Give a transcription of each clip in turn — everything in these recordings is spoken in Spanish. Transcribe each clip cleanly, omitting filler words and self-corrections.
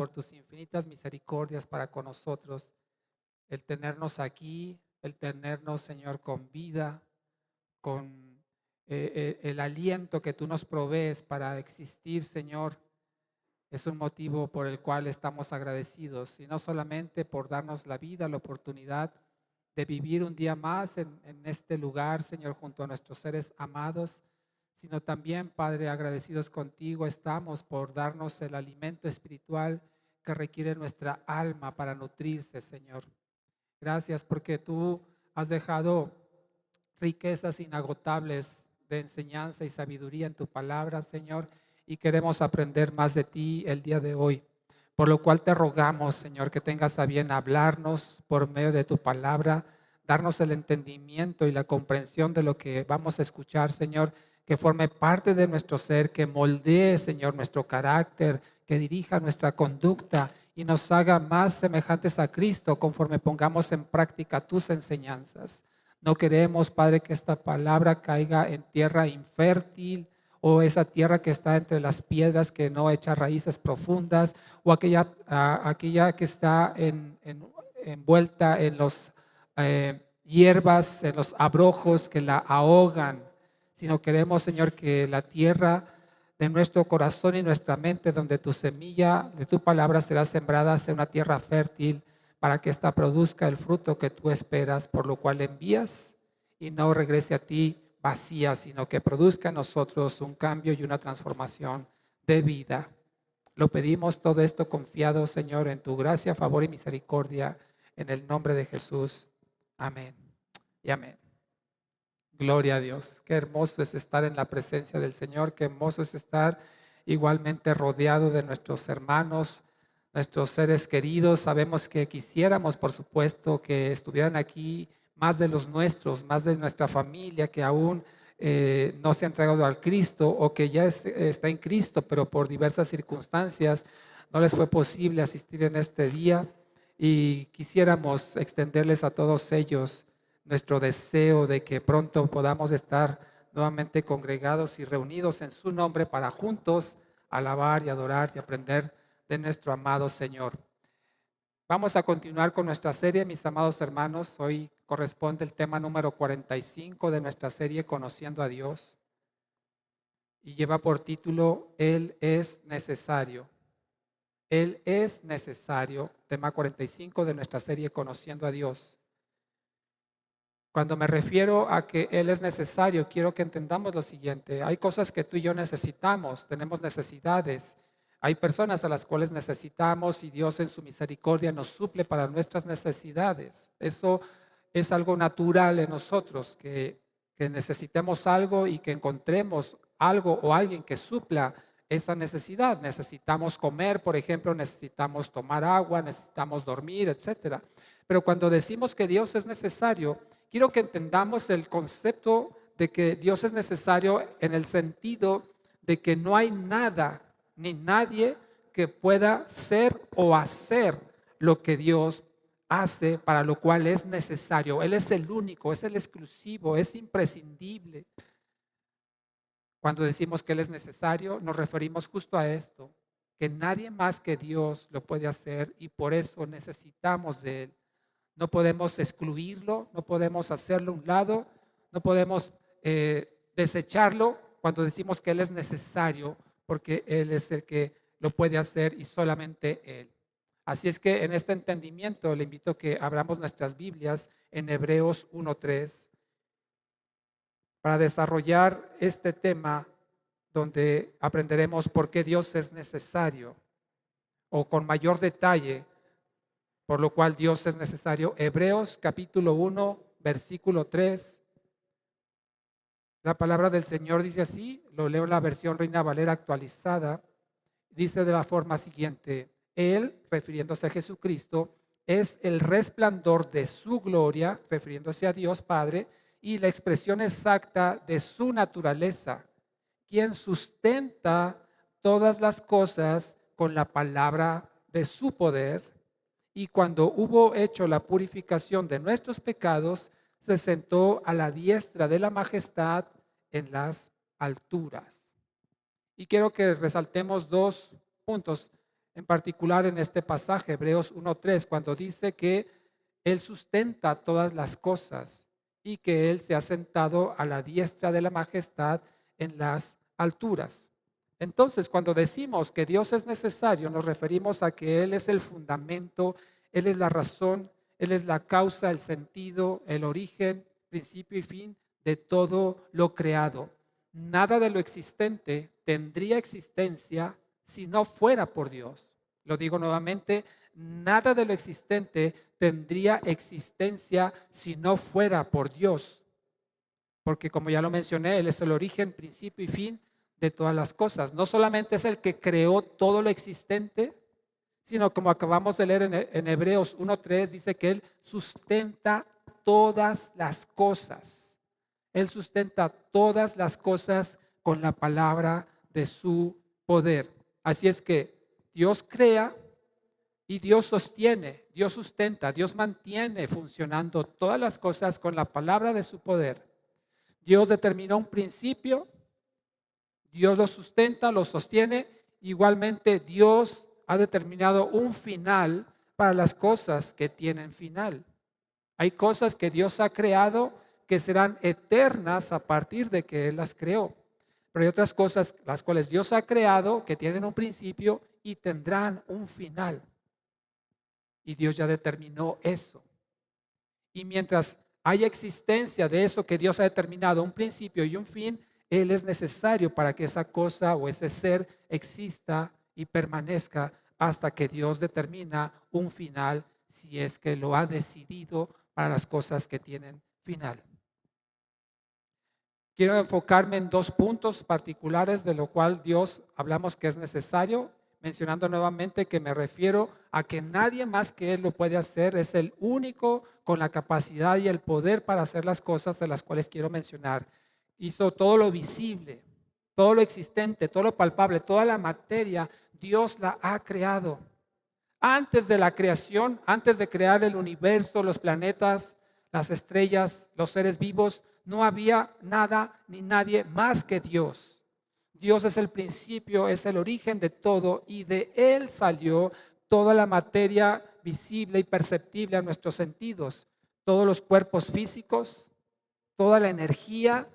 por tus infinitas misericordias para con nosotros, el tenernos aquí, el tenernos, Señor, con vida, con el aliento que tú nos provees para existir, Señor. Es un motivo por el cual estamos agradecidos, y no solamente por darnos la vida, la oportunidad de vivir un día más en este lugar, Señor, junto a nuestros seres amados, sino también, Padre, agradecidos contigo estamos por darnos el alimento espiritual que requiere nuestra alma para nutrirse, Señor. Gracias porque tú has dejado riquezas inagotables de enseñanza y sabiduría en tu palabra, Señor, y queremos aprender más de ti el día de hoy. Por lo cual te rogamos, Señor, que tengas a bien hablarnos por medio de tu palabra, darnos el entendimiento y la comprensión de lo que vamos a escuchar, Señor, que forme parte de nuestro ser, que moldee, Señor, nuestro carácter, que dirija nuestra conducta y nos haga más semejantes a Cristo conforme pongamos en práctica tus enseñanzas. No queremos, Padre, que esta palabra caiga en tierra infértil o esa tierra que está entre las piedras que no echa raíces profundas o aquella que está envuelta en los hierbas, en los abrojos que la ahogan, sino queremos, Señor, que la tierra de nuestro corazón y nuestra mente, donde tu semilla de tu palabra será sembrada, sea una tierra fértil para que ésta produzca el fruto que tú esperas, por lo cual envías y no regrese a ti vacía, sino que produzca en nosotros un cambio y una transformación de vida. Lo pedimos todo esto confiado, Señor, en tu gracia, favor y misericordia, en el nombre de Jesús. Amén y amén. Gloria a Dios. Qué hermoso es estar en la presencia del Señor, qué hermoso es estar igualmente rodeado de nuestros hermanos, nuestros seres queridos. Sabemos que quisiéramos, por supuesto, que estuvieran aquí más de los nuestros, más de nuestra familia que aún no se ha entregado al Cristo o que ya está en Cristo, pero por diversas circunstancias no les fue posible asistir en este día, y quisiéramos extenderles a todos ellos nuestro deseo de que pronto podamos estar nuevamente congregados y reunidos en su nombre para juntos alabar y adorar y aprender de nuestro amado Señor. Vamos a continuar con nuestra serie, mis amados hermanos. Hoy corresponde el tema número 45 de nuestra serie Conociendo a Dios, y lleva por título Él es necesario. Él es necesario, tema 45 de nuestra serie Conociendo a Dios. Cuando me refiero a que Él es necesario, quiero que entendamos lo siguiente. Hay cosas que tú y yo necesitamos, tenemos necesidades. Hay personas a las cuales necesitamos y Dios en su misericordia nos suple para nuestras necesidades. Eso es algo natural en nosotros, que necesitemos algo y que encontremos algo o alguien que supla esa necesidad. Necesitamos comer, por ejemplo, necesitamos tomar agua, necesitamos dormir, etcétera. Pero cuando decimos que Dios es necesario, quiero que entendamos el concepto de que Dios es necesario en el sentido de que no hay nada ni nadie que pueda ser o hacer lo que Dios hace, para lo cual es necesario. Él es el único, es el exclusivo, es imprescindible. Cuando decimos que Él es necesario, nos referimos justo a esto, que nadie más que Dios lo puede hacer y por eso necesitamos de Él. No podemos excluirlo, no podemos hacerlo a un lado, no podemos desecharlo cuando decimos que Él es necesario, porque Él es el que lo puede hacer y solamente Él. Así es que en este entendimiento le invito a que abramos nuestras Biblias en Hebreos 1:3 para desarrollar este tema donde aprenderemos por qué Dios es necesario, o con mayor detalle por lo cual Dios es necesario. Hebreos capítulo 1, versículo 3. La palabra del Señor dice así, lo leo en la versión Reina Valera actualizada, dice de la forma siguiente: Él, refiriéndose a Jesucristo, es el resplandor de su gloria, refiriéndose a Dios Padre, y la expresión exacta de su naturaleza, quien sustenta todas las cosas con la palabra de su poder. Y cuando hubo hecho la purificación de nuestros pecados, se sentó a la diestra de la majestad en las alturas. Y quiero que resaltemos dos puntos. en particular en este pasaje, Hebreos 1:3, cuando dice que Él sustenta todas las cosas y que Él se ha sentado a la diestra de la majestad en las alturas. Entonces, cuando decimos que Dios es necesario, nos referimos a que Él es el fundamento, Él es la razón, Él es la causa, el sentido, el origen, principio y fin de todo lo creado. Nada de lo existente tendría existencia si no fuera por Dios. Lo digo nuevamente, nada de lo existente tendría existencia si no fuera por Dios. Porque como ya lo mencioné, Él es el origen, principio y fin de todas las cosas. No solamente es el que creó todo lo existente, sino como acabamos de leer en Hebreos 1:3, dice que Él sustenta todas las cosas. Él sustenta todas las cosas con la palabra de su poder. Así es que Dios crea y Dios sostiene, Dios sustenta, Dios mantiene funcionando todas las cosas con la palabra de su poder. Dios determinó un principio, Dios lo sustenta, lo sostiene. Igualmente Dios ha determinado un final para las cosas que tienen final. Hay cosas que Dios ha creado que serán eternas a partir de que Él las creó. Pero hay otras cosas las cuales Dios ha creado que tienen un principio y tendrán un final. Y Dios ya determinó eso. Y mientras haya existencia de eso que Dios ha determinado, un principio y un fin, Él es necesario para que esa cosa o ese ser exista y permanezca hasta que Dios determina un final, si es que lo ha decidido para las cosas que tienen final. Quiero enfocarme en dos puntos particulares de lo cual Dios hablamos que es necesario, mencionando nuevamente que me refiero a que nadie más que Él lo puede hacer, es el único con la capacidad y el poder para hacer las cosas de las cuales quiero mencionar. Hizo todo lo visible, todo lo existente, todo lo palpable, toda la materia, Dios la ha creado. Antes de la creación, antes de crear el universo, los planetas, las estrellas, los seres vivos, no había nada ni nadie más que Dios. Dios es el principio, es el origen de todo y de Él salió toda la materia visible y perceptible a nuestros sentidos. Todos los cuerpos físicos, toda la energía,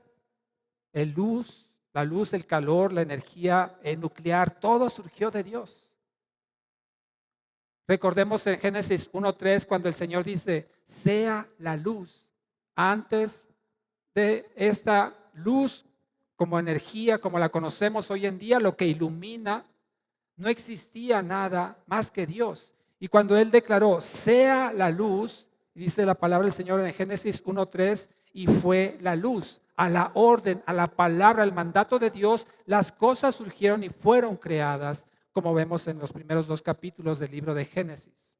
la luz, el calor, la energía nuclear, todo surgió de Dios. Recordemos en Génesis 1:3 cuando el Señor dice, sea la luz. Antes de esta luz como energía, como la conocemos hoy en día, lo que ilumina, no existía nada más que Dios. Y cuando Él declaró, sea la luz, dice la palabra del Señor en Génesis 1:3, y fue la luz. A la orden, a la palabra, al mandato de Dios, las cosas surgieron y fueron creadas, como vemos en los primeros 2 capítulos del libro de Génesis.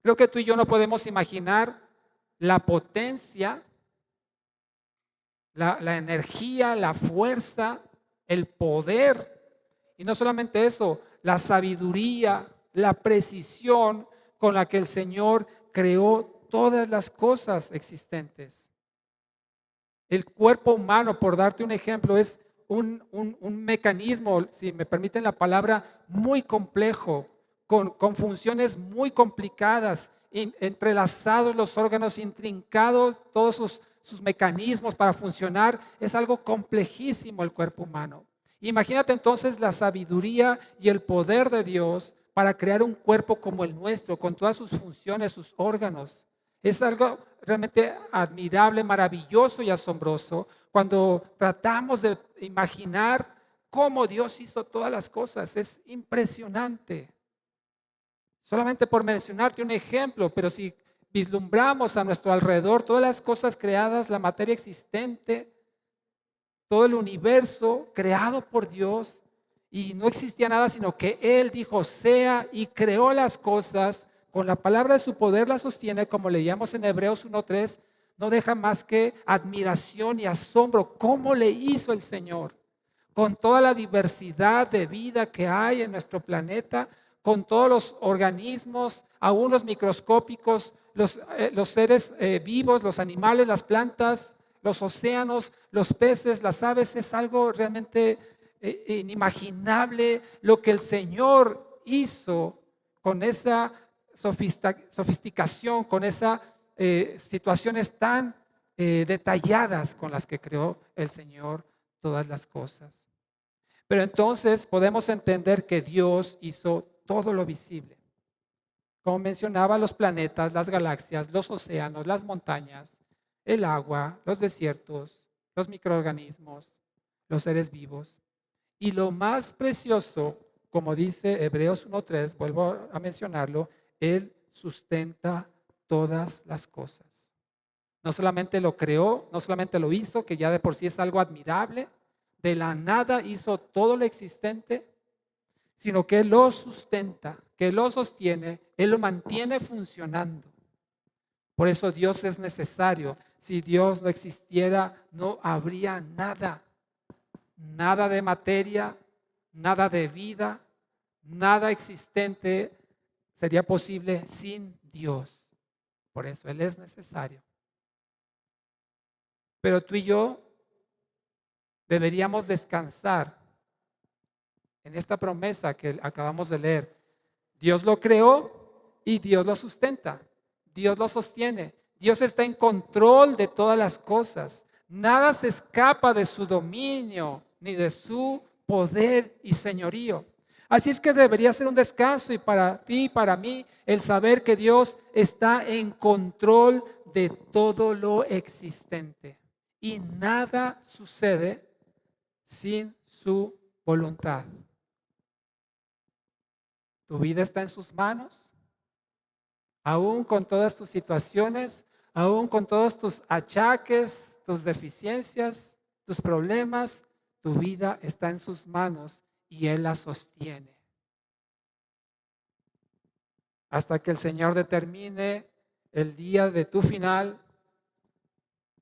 Creo que tú y yo no podemos imaginar la potencia, la energía, la fuerza, el poder, y no solamente eso, la sabiduría, la precisión con la que el Señor creó todas las cosas existentes. El cuerpo humano, por darte un ejemplo, es un mecanismo, si me permiten la palabra, muy complejo, con funciones muy complicadas, entrelazados los órganos, intrincados todos sus mecanismos para funcionar. Es algo complejísimo el cuerpo humano. Imagínate entonces la sabiduría y el poder de Dios para crear un cuerpo como el nuestro, con todas sus funciones, sus órganos. Es algo realmente admirable, maravilloso y asombroso cuando tratamos de imaginar cómo Dios hizo todas las cosas. Es impresionante. Solamente por mencionarte un ejemplo, pero si vislumbramos a nuestro alrededor todas las cosas creadas, la materia existente, todo el universo creado por Dios, y no existía nada sino que Él dijo sea y creó las cosas. Con la palabra de su poder la sostiene, como leíamos en Hebreos 1:3, no deja más que admiración y asombro. ¿Cómo le hizo el Señor? Con toda la diversidad de vida que hay en nuestro planeta, con todos los organismos, aún los microscópicos, los seres vivos, los animales, las plantas, los océanos, los peces, las aves, es algo realmente inimaginable lo que el Señor hizo con esa sofisticación, con esas situaciones tan detalladas con las que creó el Señor todas las cosas. Pero entonces podemos entender que Dios hizo todo lo visible. Como mencionaba, los planetas, las galaxias, los océanos, las montañas, el agua, los desiertos, los microorganismos, los seres vivos. Y lo más precioso, como dice Hebreos 1:3, vuelvo a mencionarlo, Él sustenta todas las cosas. No solamente lo creó, no solamente lo hizo, que ya de por sí es algo admirable, de la nada hizo todo lo existente, sino que Él lo sustenta, que Él lo sostiene, Él lo mantiene funcionando. Por eso Dios es necesario. Si Dios no existiera, no habría nada. Nada de materia, nada de vida, nada existente sería posible sin Dios. Por eso Él es necesario. Pero tú y yo deberíamos descansar en esta promesa que acabamos de leer. Dios lo creó y Dios lo sustenta. Dios lo sostiene. Dios está en control de todas las cosas. Nada se escapa de su dominio ni de su poder y señorío. Así es que debería ser un descanso y para ti y para mí el saber que Dios está en control de todo lo existente y nada sucede sin su voluntad. Tu vida está en sus manos, aún con todas tus situaciones, aún con todos tus achaques, tus deficiencias, tus problemas, tu vida está en sus manos y Él la sostiene. Hasta que el Señor determine el día de tu final,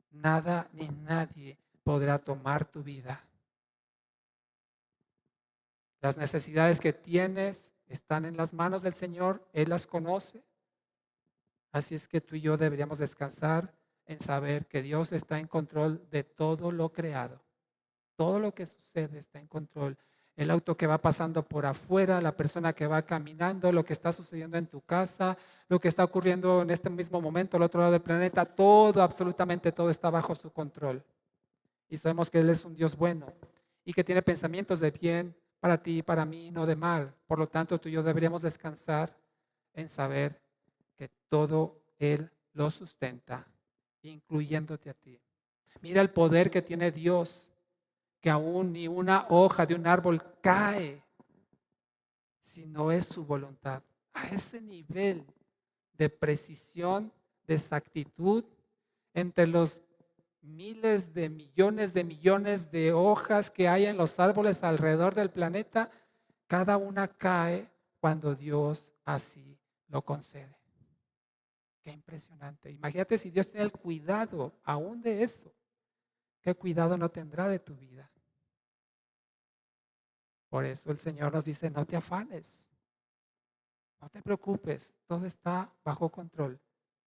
nada ni nadie podrá tomar tu vida. Las necesidades que tienes están en las manos del Señor, Él las conoce. Así es que tú y yo deberíamos descansar en saber que Dios está en control de todo lo creado. Todo lo que sucede está en control. El auto que va pasando por afuera, la persona que va caminando, lo que está sucediendo en tu casa, lo que está ocurriendo en este mismo momento al otro lado del planeta, todo, absolutamente todo está bajo su control. Y sabemos que Él es un Dios bueno y que tiene pensamientos de bien para ti y para mí, no de mal. Por lo tanto, tú y yo deberíamos descansar en saber que todo Él lo sustenta, incluyéndote a ti. Mira el poder que tiene Dios, que aún ni una hoja de un árbol cae si no es su voluntad. A ese nivel de precisión, de exactitud, entre los miles de millones de hojas que hay en los árboles alrededor del planeta, cada una cae cuando Dios así lo concede. Qué impresionante. Imagínate si Dios tiene el cuidado aún de eso. ¿Qué cuidado no tendrá de tu vida? Por eso el Señor nos dice, no te afanes, no te preocupes, todo está bajo control.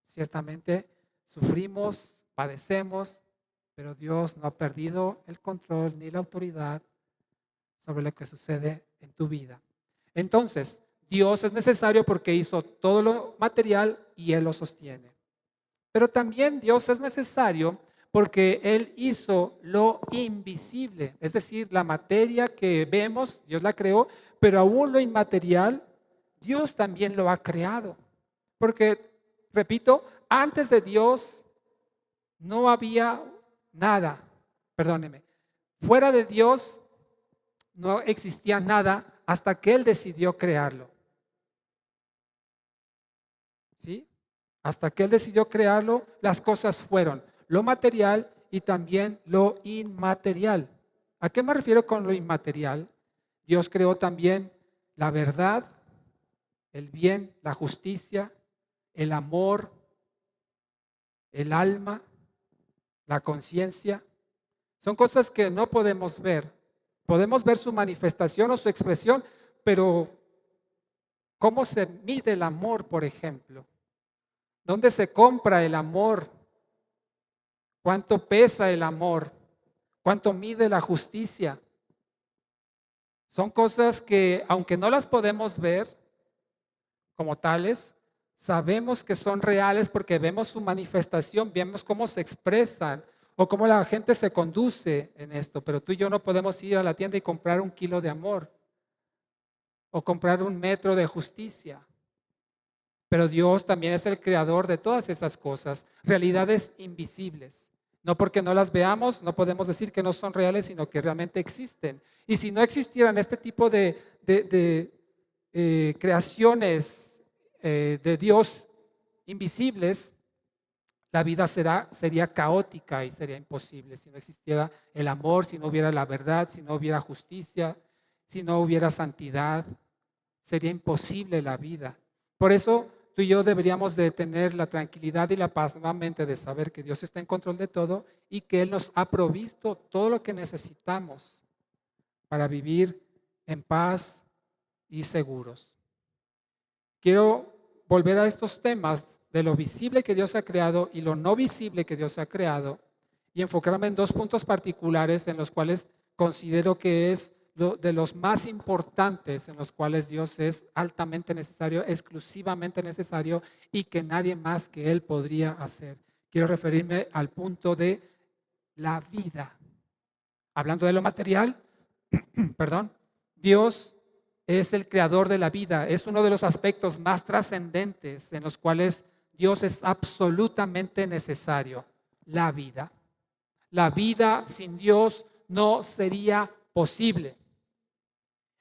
Ciertamente sufrimos, padecemos, pero Dios no ha perdido el control ni la autoridad sobre lo que sucede en tu vida. Entonces, Dios es necesario porque hizo todo lo material y Él lo sostiene. Pero también Dios es necesario porque Él hizo lo invisible, es decir, la materia que vemos, Dios la creó, pero aún lo inmaterial, Dios también lo ha creado. Porque, repito, antes de Dios no había nada, perdóneme, fuera de Dios no existía nada hasta que Él decidió crearlo. ¿Sí? Hasta que Él decidió crearlo, las cosas fueron lo material y también lo inmaterial. ¿A qué me refiero con lo inmaterial? Dios creó también la verdad, el bien, la justicia, el amor, el alma, la conciencia. Son cosas que no podemos ver. Podemos ver su manifestación o su expresión, pero ¿cómo se mide el amor, por ejemplo? ¿Dónde se compra el amor? ¿Cuánto pesa el amor? ¿Cuánto mide la justicia? Son cosas que, aunque no las podemos ver como tales, sabemos que son reales porque vemos su manifestación, vemos cómo se expresan o cómo la gente se conduce en esto. Pero tú y yo no podemos ir a la tienda y comprar un kilo de amor o comprar un metro de justicia. Pero Dios también es el creador de todas esas cosas, realidades invisibles. No porque no las veamos, no podemos decir que no son reales, sino que realmente existen. Y si no existieran este tipo de creaciones de Dios invisibles, la vida sería caótica y sería imposible. Si no existiera el amor, si no hubiera la verdad, si no hubiera justicia, si no hubiera santidad, sería imposible la vida. Por eso tú y yo deberíamos de tener la tranquilidad y la paz nuevamente de saber que Dios está en control de todo y que Él nos ha provisto todo lo que necesitamos para vivir en paz y seguros. Quiero volver a estos temas de lo visible que Dios ha creado y lo no visible que Dios ha creado y enfocarme en dos puntos particulares en los cuales considero que es de los más importantes, en los cuales Dios es altamente necesario, exclusivamente necesario y que nadie más que Él podría hacer. Quiero referirme al punto de la vida. Hablando de lo material, perdón, Dios es el creador de la vida, es uno de los aspectos más trascendentes en los cuales Dios es absolutamente necesario, la vida. La vida sin Dios no sería posible.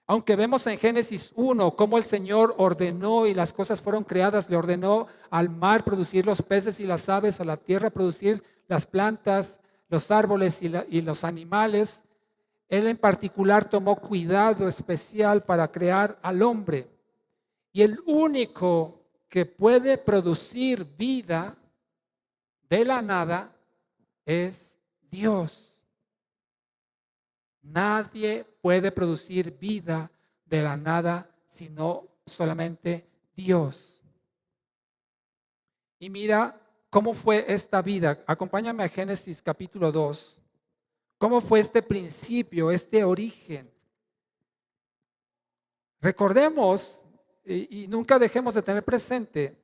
Aunque vemos en Génesis 1 cómo el Señor ordenó y las cosas fueron creadas, le ordenó al mar producir los peces y las aves, a la tierra producir las plantas, los árboles y los animales, Él en particular tomó cuidado especial para crear al hombre. Y el único que puede producir vida de la nada es Dios. Nadie puede producir vida de la nada sino solamente Dios. Y mira cómo fue esta vida. Acompáñame a Génesis capítulo 2. ¿Cómo fue este principio, este origen? Recordemos y nunca dejemos de tener presente,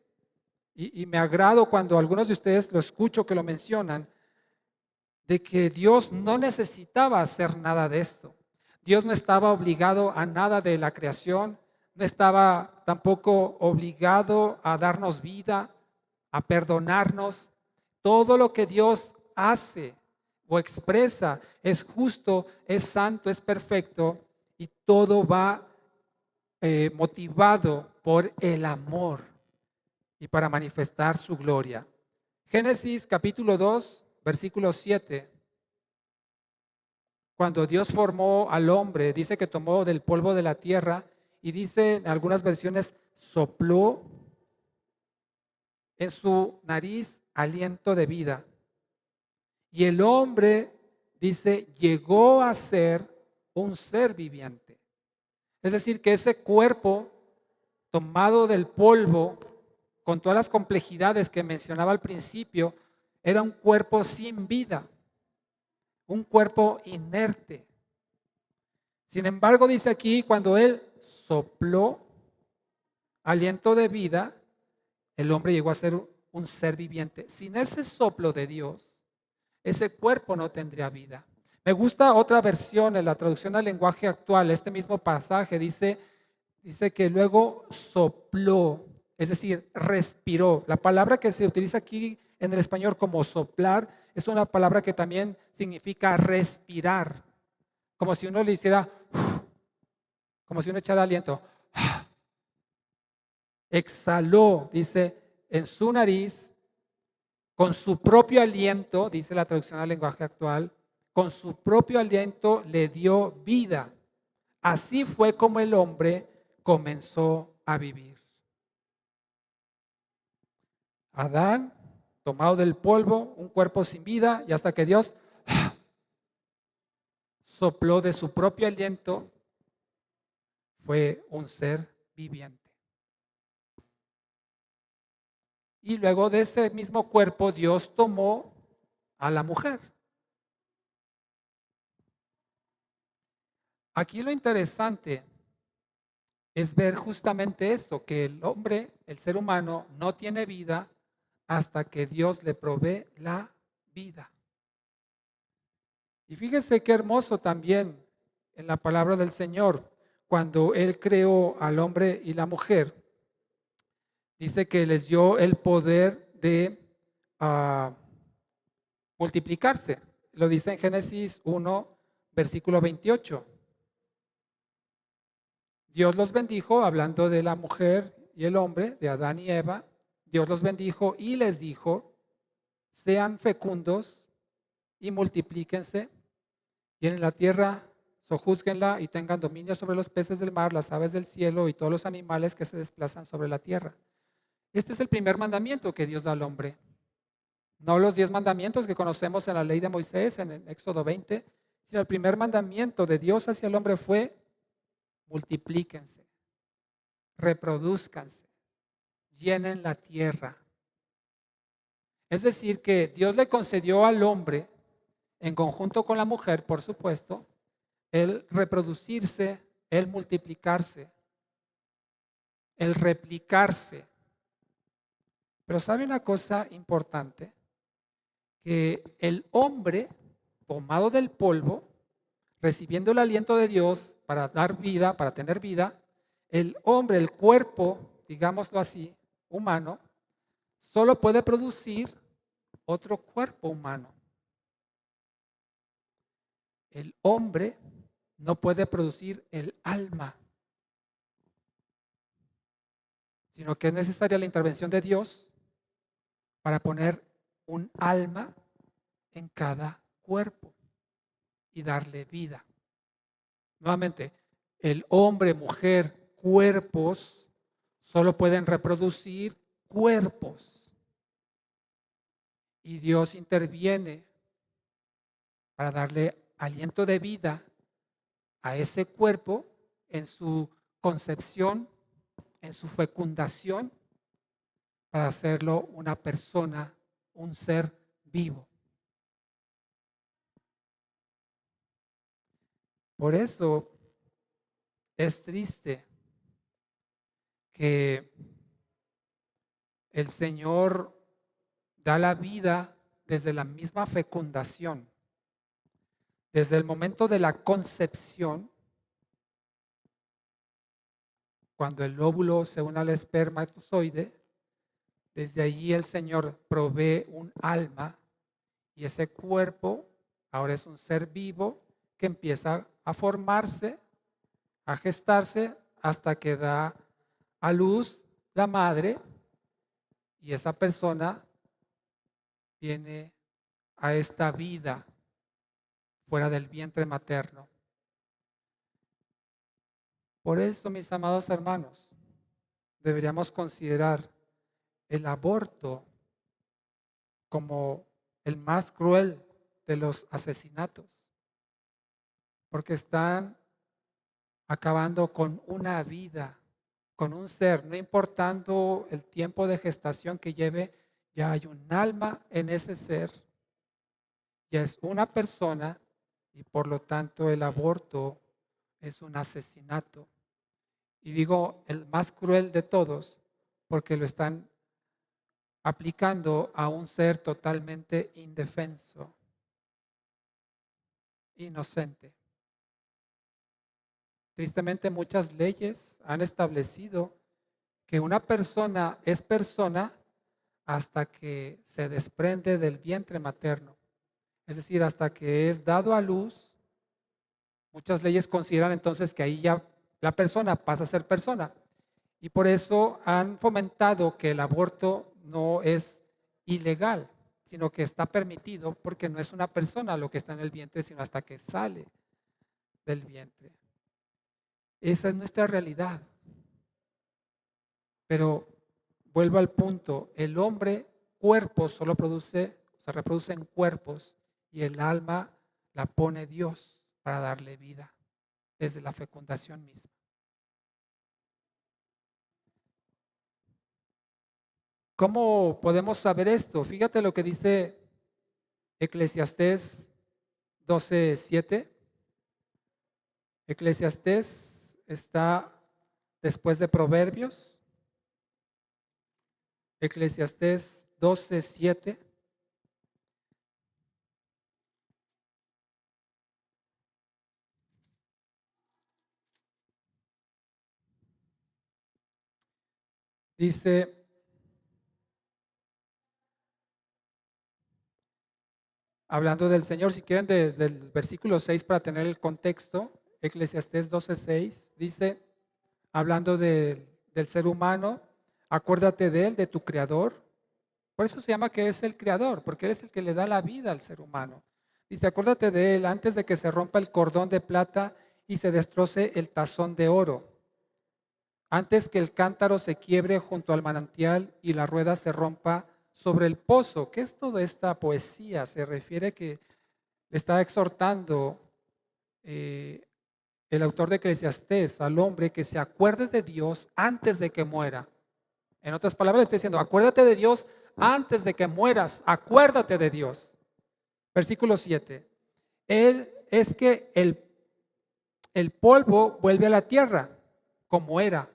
y me agrado cuando algunos de ustedes lo escucho que lo mencionan, de que Dios no necesitaba hacer nada de esto. Dios no estaba obligado a nada de la creación, no estaba tampoco obligado a darnos vida, a perdonarnos. Todo lo que Dios hace o expresa es justo, es santo, es perfecto y todo va motivado por el amor y para manifestar su gloria. Génesis capítulo 2, versículo 7. Cuando Dios formó al hombre, dice que tomó del polvo de la tierra y dice en algunas versiones, sopló en su nariz aliento de vida. Y el hombre, dice, llegó a ser un ser viviente. Es decir, que ese cuerpo tomado del polvo, con todas las complejidades que mencionaba al principio, era un cuerpo sin vida, un cuerpo inerte. Sin embargo, dice aquí, cuando él sopló aliento de vida, el hombre llegó a ser un ser viviente. Sin ese soplo de Dios, ese cuerpo no tendría vida. Me gusta otra versión en la traducción al lenguaje actual. Este mismo pasaje dice que luego sopló, es decir, respiró. La palabra que se utiliza aquí en el español como soplar es una palabra que también significa respirar, como si uno le hiciera, como si uno echara aliento. Exhaló, dice, en su nariz, con su propio aliento, dice la traducción al lenguaje actual, con su propio aliento le dio vida. Así fue como el hombre comenzó a vivir. Adán, tomado del polvo, un cuerpo sin vida, y hasta que Dios sopló de su propio aliento, fue un ser viviente. Y luego de ese mismo cuerpo, Dios tomó a la mujer. Aquí lo interesante es ver justamente eso, que el hombre, el ser humano, no tiene vida hasta que Dios le provee la vida. Y fíjese qué hermoso también en la palabra del Señor, cuando Él creó al hombre y la mujer, dice que les dio el poder de ah, multiplicarse. Lo dice en Génesis 1, versículo 28. Dios los bendijo, hablando de la mujer y el hombre, de Adán y Eva. Dios los bendijo y les dijo, sean fecundos y multiplíquense, llenen la tierra, sojúzguenla y tengan dominio sobre los peces del mar, las aves del cielo y todos los animales que se desplazan sobre la tierra. Este es el primer mandamiento que Dios da al hombre. No los 10 mandamientos que conocemos en la ley de Moisés, en el Éxodo 20, sino el primer mandamiento de Dios hacia el hombre fue multiplíquense, reproduzcanse, llenen la tierra. Es decir, que Dios le concedió al hombre, en conjunto con la mujer, por supuesto, el reproducirse, el multiplicarse, el replicarse. Pero ¿sabe una cosa importante? Que el hombre, tomado del polvo, recibiendo el aliento de Dios para dar vida, para tener vida, el hombre, el cuerpo, digámoslo así, humano, solo puede producir otro cuerpo humano. El hombre no puede producir el alma, sino que es necesaria la intervención de Dios para poner un alma en cada cuerpo y darle vida. Nuevamente, el hombre, mujer, cuerpos solo pueden reproducir cuerpos. Y Dios interviene para darle aliento de vida a ese cuerpo en su concepción, en su fecundación, para hacerlo una persona, un ser vivo. Por eso es triste que el Señor da la vida desde la misma fecundación, desde el momento de la concepción, cuando el óvulo se une al espermatozoide, desde allí el Señor provee un alma y ese cuerpo ahora es un ser vivo que empieza a formarse, a gestarse hasta que da a luz la madre y esa persona viene a esta vida fuera del vientre materno. Por eso, mis amados hermanos, deberíamos considerar el aborto como el más cruel de los asesinatos, porque están acabando con una vida, con un ser, no importando el tiempo de gestación que lleve, ya hay un alma en ese ser, ya es una persona y por lo tanto el aborto es un asesinato. Y digo el más cruel de todos porque lo están aplicando a un ser totalmente indefenso, inocente. Tristemente, muchas leyes han establecido que una persona es persona hasta que se desprende del vientre materno. Es decir, hasta que es dado a luz. Muchas leyes consideran entonces que ahí ya la persona pasa a ser persona. Y por eso han fomentado que el aborto no es ilegal, sino que está permitido porque no es una persona lo que está en el vientre, sino hasta que sale del vientre. Esa es nuestra realidad. Pero vuelvo al punto, el hombre, cuerpo solo produce, se reproduce en cuerpos y el alma la pone Dios para darle vida desde la fecundación misma. ¿Cómo podemos saber esto? Fíjate lo que dice Eclesiastés 12:7. Eclesiastés está después de Proverbios. Eclesiastés 12:7. Dice, hablando del Señor, si quieren desde el versículo 6 para tener el contexto, Eclesiastés 12:6 dice, hablando del ser humano, acuérdate de él, de tu creador. Por eso se llama que es el creador, porque él es el que le da la vida al ser humano. Dice, acuérdate de él antes de que se rompa el cordón de plata y se destroce el tazón de oro, antes que el cántaro se quiebre junto al manantial y la rueda se rompa sobre el pozo. ¿Qué es toda esta poesía? Se refiere que le está exhortando eh, el autor de Eclesiastés al hombre que se acuerde de Dios antes de que muera. En otras palabras, le está diciendo, acuérdate de Dios antes de que mueras, acuérdate de Dios. Versículo 7. Él es que el polvo vuelve a la tierra como era.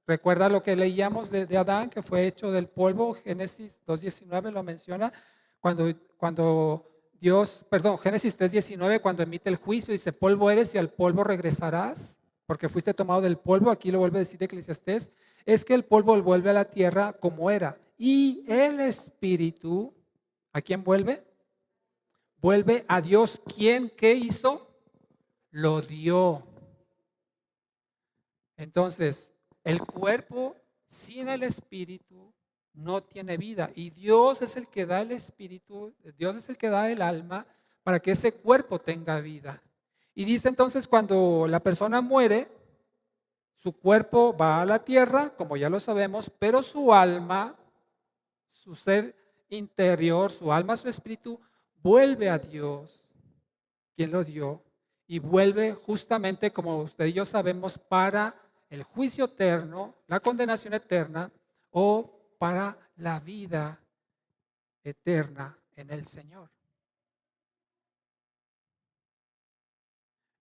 Recuerda lo que leíamos de Adán, que fue hecho del polvo. Génesis 2:19 lo menciona. Cuando Dios, perdón, Génesis 3:19, cuando emite el juicio, dice, polvo eres y al polvo regresarás, porque fuiste tomado del polvo. Aquí lo vuelve a decir Eclesiastés. Es que el polvo vuelve a la tierra como era. Y el espíritu, ¿a quién vuelve? Vuelve a Dios. ¿Quién qué hizo? Lo dio. Entonces, el cuerpo sin el espíritu no tiene vida. Y Dios es el que da el espíritu, Dios es el que da el alma para que ese cuerpo tenga vida. Y dice entonces, cuando la persona muere, su cuerpo va a la tierra, como ya lo sabemos, pero su alma, su ser interior, su alma, su espíritu, vuelve a Dios, quien lo dio, y vuelve justamente, como usted y yo sabemos, para el juicio eterno, la condenación eterna o para la vida eterna en el Señor.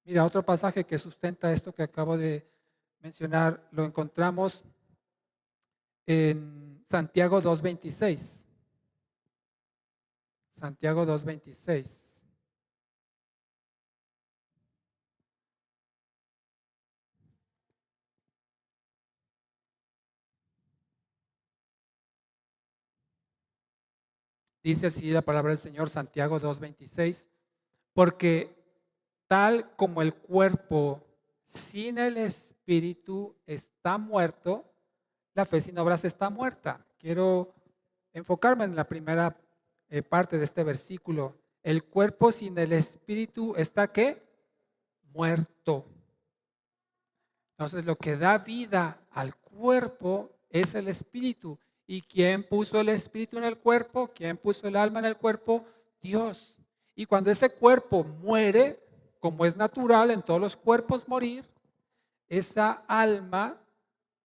Mira, otro pasaje que sustenta esto que acabo de mencionar, lo encontramos en Santiago 2:26. Santiago 2:26. Dice así la palabra del Señor, Santiago 2:26, porque tal como el cuerpo sin el espíritu está muerto, la fe sin obras está muerta. Quiero enfocarme en la primera parte de este versículo. El cuerpo sin el espíritu está ¿qué? Muerto. Entonces lo que da vida al cuerpo es el espíritu. ¿Y quién puso el espíritu en el cuerpo? ¿Quién puso el alma en el cuerpo? Dios. Y cuando ese cuerpo muere, como es natural en todos los cuerpos morir, esa alma,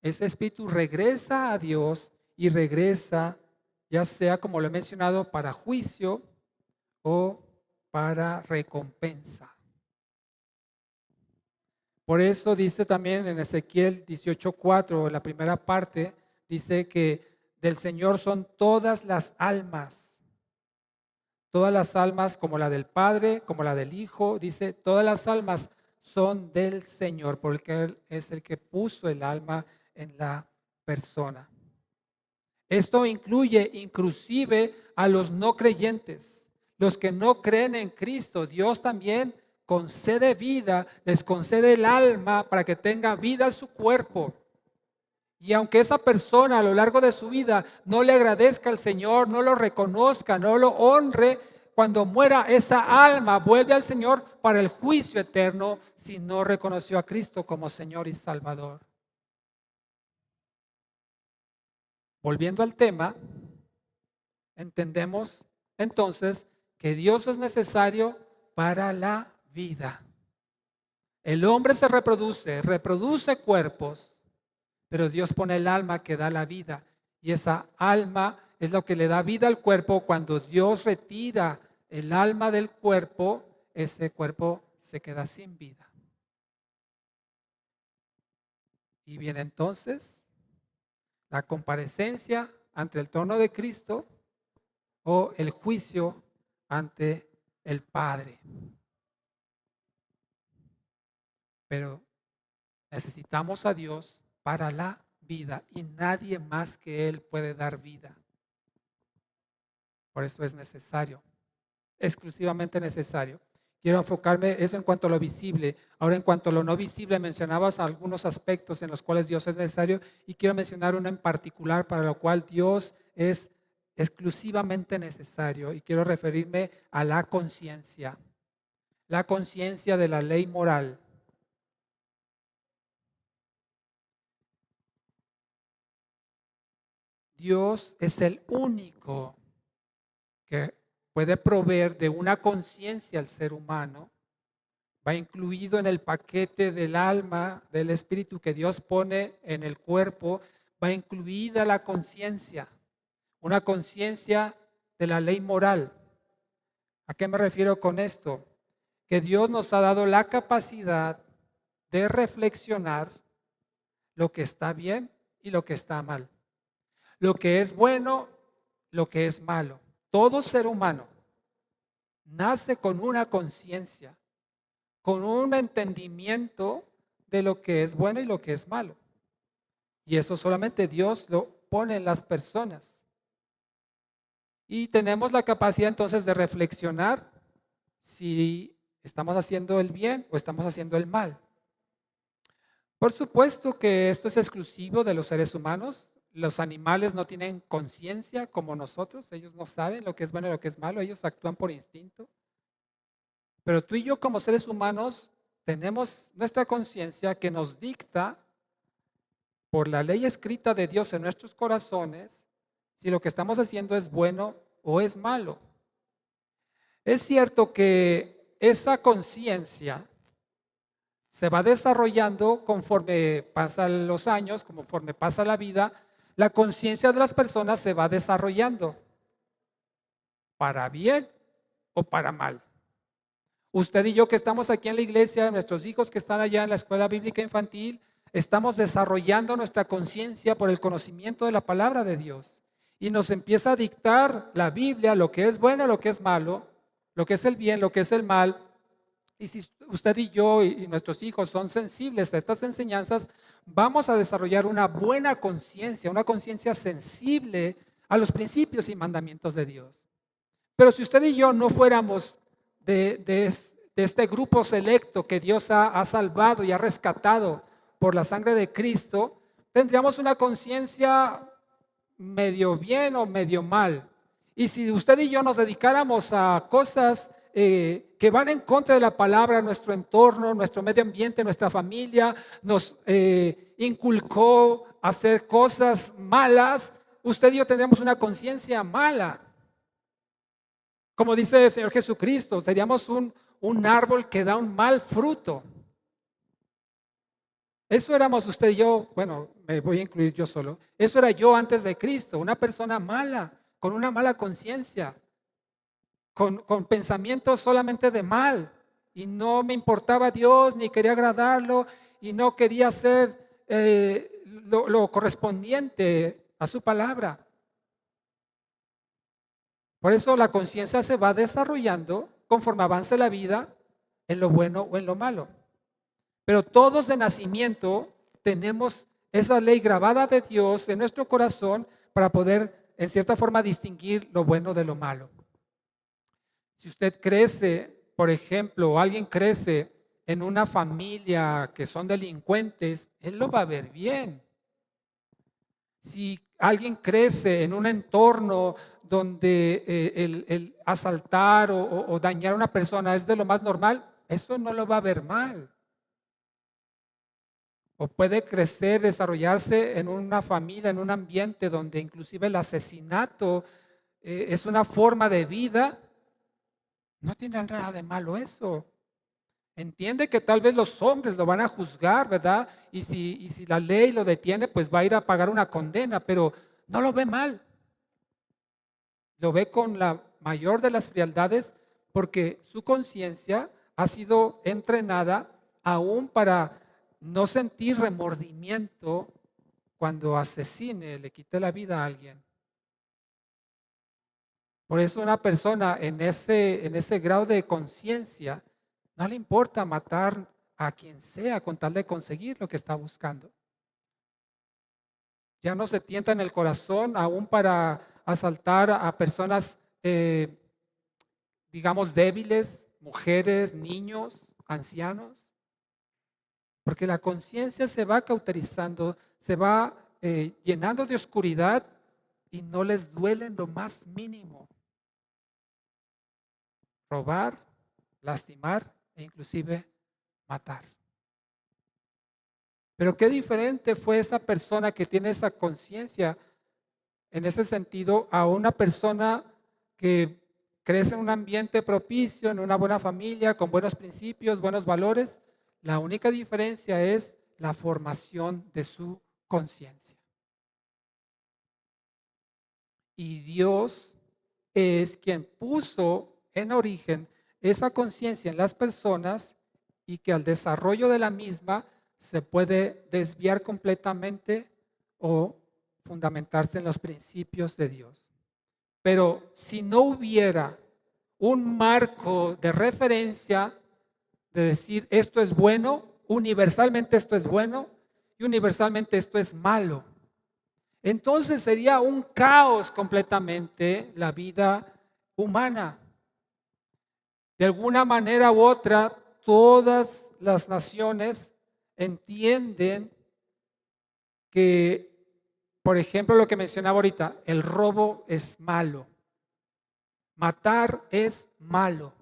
ese espíritu regresa a Dios y regresa, ya sea como lo he mencionado, para juicio o para recompensa. Por eso dice también en Ezequiel 18:4, en la primera parte, dice que del Señor son todas las almas como la del Padre, como la del Hijo, dice, todas las almas son del Señor, porque Él es el que puso el alma en la persona. Esto incluye inclusive a los no creyentes, los que no creen en Cristo. Dios también concede vida, les concede el alma para que tenga vida a su cuerpo. Y aunque esa persona a lo largo de su vida no le agradezca al Señor, no lo reconozca, no lo honre, cuando muera esa alma vuelve al Señor para el juicio eterno si no reconoció a Cristo como Señor y Salvador. Volviendo al tema, entendemos entonces que Dios es necesario para la vida. El hombre se reproduce cuerpos, pero Dios pone el alma que da la vida. Y esa alma es lo que le da vida al cuerpo. Cuando Dios retira el alma del cuerpo, ese cuerpo se queda sin vida. Y viene entonces la comparecencia ante el trono de Cristo o el juicio ante el Padre. Pero necesitamos a Dios para la vida y nadie más que Él puede dar vida. Por eso es necesario, exclusivamente necesario. Quiero enfocarme eso en cuanto a lo visible. Ahora, en cuanto a lo no visible, mencionabas algunos aspectos en los cuales Dios es necesario y quiero mencionar uno en particular para lo cual Dios es exclusivamente necesario y quiero referirme a la conciencia de la ley moral. Dios es el único que puede proveer de una conciencia al ser humano. Va incluido en el paquete del alma, del espíritu que Dios pone en el cuerpo, va incluida la conciencia, una conciencia de la ley moral. ¿A qué me refiero con esto? Que Dios nos ha dado la capacidad de reflexionar lo que está bien y lo que está mal, lo que es bueno, lo que es malo. Todo ser humano nace con una conciencia, con un entendimiento de lo que es bueno y lo que es malo. Y eso solamente Dios lo pone en las personas. Y tenemos la capacidad entonces de reflexionar si estamos haciendo el bien o estamos haciendo el mal. Por supuesto que esto es exclusivo de los seres humanos. Los animales no tienen conciencia como nosotros. Ellos no saben lo que es bueno y lo que es malo. Ellos actúan por instinto. Pero tú y yo como seres humanos tenemos nuestra conciencia que nos dicta por la ley escrita de Dios en nuestros corazones si lo que estamos haciendo es bueno o es malo. Es cierto que esa conciencia se va desarrollando conforme pasan los años, conforme pasa la vida, la conciencia de las personas se va desarrollando para bien o para mal. Usted y yo que estamos aquí en la iglesia, nuestros hijos que están allá en la escuela bíblica infantil, estamos desarrollando nuestra conciencia por el conocimiento de la palabra de Dios. Y nos empieza a dictar la Biblia lo que es bueno, lo que es malo, lo que es el bien, lo que es el mal. Y si usted y yo y nuestros hijos son sensibles a estas enseñanzas, vamos a desarrollar una buena conciencia, una conciencia sensible a los principios y mandamientos de Dios. Pero si usted y yo no fuéramos de este grupo selecto que Dios ha salvado y ha rescatado por la sangre de Cristo, tendríamos una conciencia medio bien o medio mal. Y si usted y yo nos dedicáramos a cosas que van en contra de la palabra, nuestro entorno, nuestro medio ambiente, nuestra familia, nos inculcó hacer cosas malas, usted y yo tendríamos una conciencia mala. Como dice el Señor Jesucristo, seríamos un árbol que da un mal fruto. Eso éramos usted y yo, bueno, me voy a incluir yo solo. Eso era yo antes de Cristo, una persona mala, con una mala conciencia, con pensamientos solamente de mal. Y no me importaba Dios, ni quería agradarlo, y no quería hacer lo correspondiente a su palabra. Por eso la conciencia se va desarrollando conforme avance la vida en lo bueno o en lo malo. Pero todos de nacimiento tenemos esa ley grabada de Dios en nuestro corazón para poder en cierta forma distinguir lo bueno de lo malo. Si usted crece, por ejemplo, o alguien crece en una familia que son delincuentes, él lo va a ver bien. Si alguien crece en un entorno donde el asaltar o dañar a una persona es de lo más normal, eso no lo va a ver mal. O puede crecer, desarrollarse en una familia, en un ambiente donde inclusive el asesinato es una forma de vida. No tiene nada de malo eso. Entiende que tal vez los hombres lo van a juzgar, ¿verdad? Y si la ley lo detiene, pues va a ir a pagar una condena, pero no lo ve mal. Lo ve con la mayor de las frialdades porque su conciencia ha sido entrenada aún para no sentir remordimiento cuando asesine, le quite la vida a alguien. Por eso una persona en ese grado de conciencia no le importa matar a quien sea con tal de conseguir lo que está buscando. Ya no se tienta en el corazón aún para asaltar a personas, digamos, débiles, mujeres, niños, ancianos, porque la conciencia se va cauterizando, se va llenando de oscuridad y no les duele en lo más mínimo robar, lastimar e inclusive matar. Pero qué diferente fue esa persona que tiene esa conciencia en ese sentido a una persona que crece en un ambiente propicio, en una buena familia, con buenos principios, buenos valores. La única diferencia es la formación de su conciencia. Y Dios es quien puso en origen esa conciencia en las personas y que al desarrollo de la misma se puede desviar completamente o fundamentarse en los principios de Dios. Pero si no hubiera un marco de referencia de decir esto es bueno, universalmente esto es bueno y universalmente esto es malo, entonces sería un caos completamente la vida humana. De alguna manera u otra, todas las naciones entienden que, por ejemplo, lo que mencionaba ahorita, el robo es malo, matar es malo.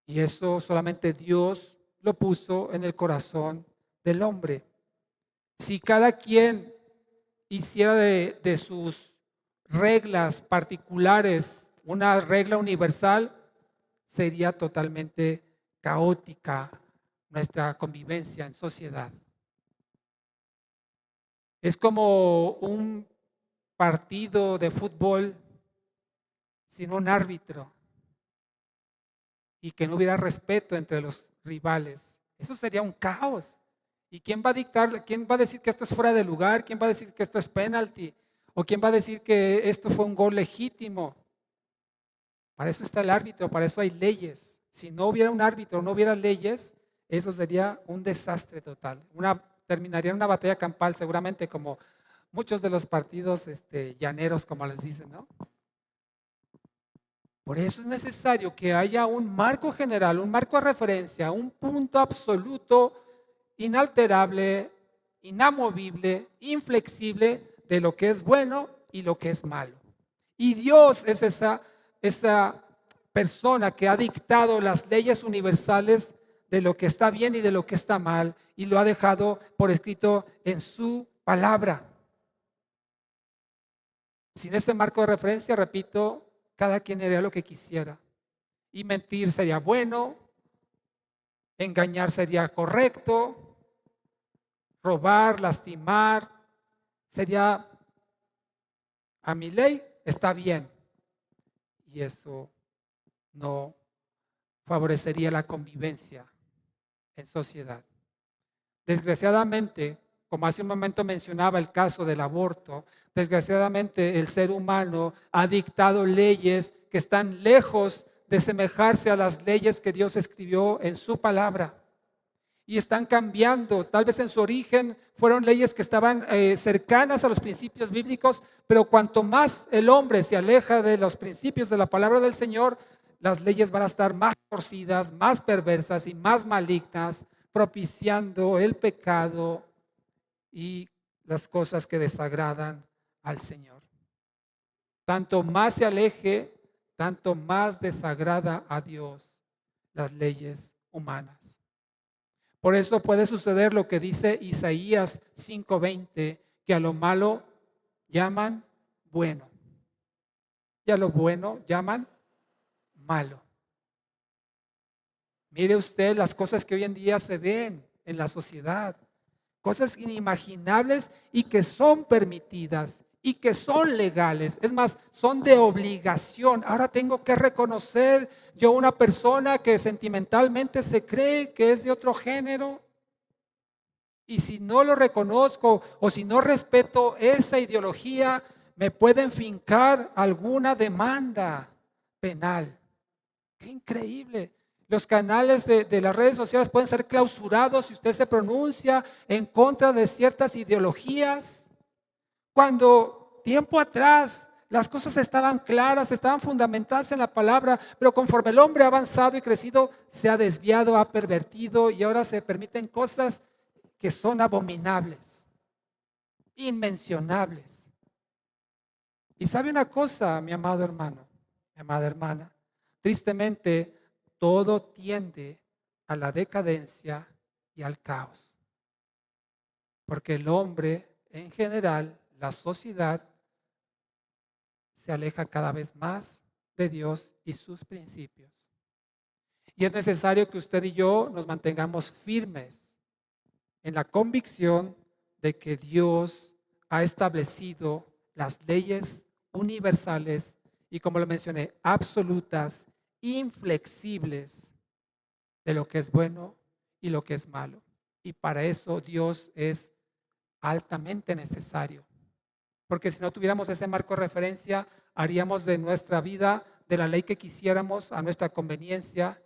Y eso solamente Dios lo puso en el corazón del hombre. Si cada quien hiciera de sus reglas particulares una regla universal, sería totalmente caótica nuestra convivencia en sociedad. Es como un partido de fútbol sin un árbitro y que no hubiera respeto entre los rivales. Eso sería un caos. ¿Y quién va a dictar, quién va a decir que esto es fuera de lugar? ¿Quién va a decir que esto es penalti? ¿O quién va a decir que esto fue un gol legítimo? Para eso está el árbitro, para eso hay leyes. Si no hubiera un árbitro, no hubiera leyes, eso sería un desastre total. Terminaría en una batalla campal seguramente como muchos de los partidos llaneros, como les dicen, ¿no? Por eso es necesario que haya un marco general, un marco de referencia, un punto absoluto, inalterable, inamovible, inflexible de lo que es bueno y lo que es malo. Y Dios es esa persona que ha dictado las leyes universales de lo que está bien y de lo que está mal y lo ha dejado por escrito en su palabra. Sin ese marco de referencia, repito, cada quien haría lo que quisiera. Y mentir sería bueno, engañar sería correcto, robar, lastimar, sería a mi ley, está bien. Y eso no favorecería la convivencia en sociedad. Desgraciadamente, como hace un momento mencionaba el caso del aborto, desgraciadamente el ser humano ha dictado leyes que están lejos de semejarse a las leyes que Dios escribió en su palabra. Y están cambiando, tal vez en su origen fueron leyes que estaban cercanas a los principios bíblicos, pero cuanto más el hombre se aleja de los principios de la palabra del Señor, las leyes van a estar más torcidas, más perversas y más malignas, propiciando el pecado y las cosas que desagradan al Señor. Tanto más se aleje, tanto más desagrada a Dios las leyes humanas. Por eso puede suceder lo que dice Isaías 5:20, que a lo malo llaman bueno y a lo bueno llaman malo. Mire usted las cosas que hoy en día se ven en la sociedad, cosas inimaginables y que son permitidas y que son legales. Es más, son de obligación. Ahora tengo que reconocer yo una persona que sentimentalmente se cree que es de otro género. Y si no lo reconozco o si no respeto esa ideología, me pueden fincar alguna demanda penal. Qué increíble. Los canales de las redes sociales pueden ser clausurados si usted se pronuncia en contra de ciertas ideologías. Cuando tiempo atrás las cosas estaban claras, estaban fundamentadas en la palabra, pero conforme el hombre ha avanzado y crecido, se ha desviado, ha pervertido y ahora se permiten cosas que son abominables, inmencionables. Y sabe una cosa, mi amado hermano, mi amada hermana, tristemente todo tiende a la decadencia y al caos, porque el hombre en general, la sociedad, se aleja cada vez más de Dios y sus principios. Y es necesario que usted y yo nos mantengamos firmes en la convicción de que Dios ha establecido las leyes universales y, como lo mencioné, absolutas, inflexibles de lo que es bueno y lo que es malo. Y para eso Dios es altamente necesario. Porque si no tuviéramos ese marco de referencia, haríamos de nuestra vida, de la ley que quisiéramos, a nuestra conveniencia.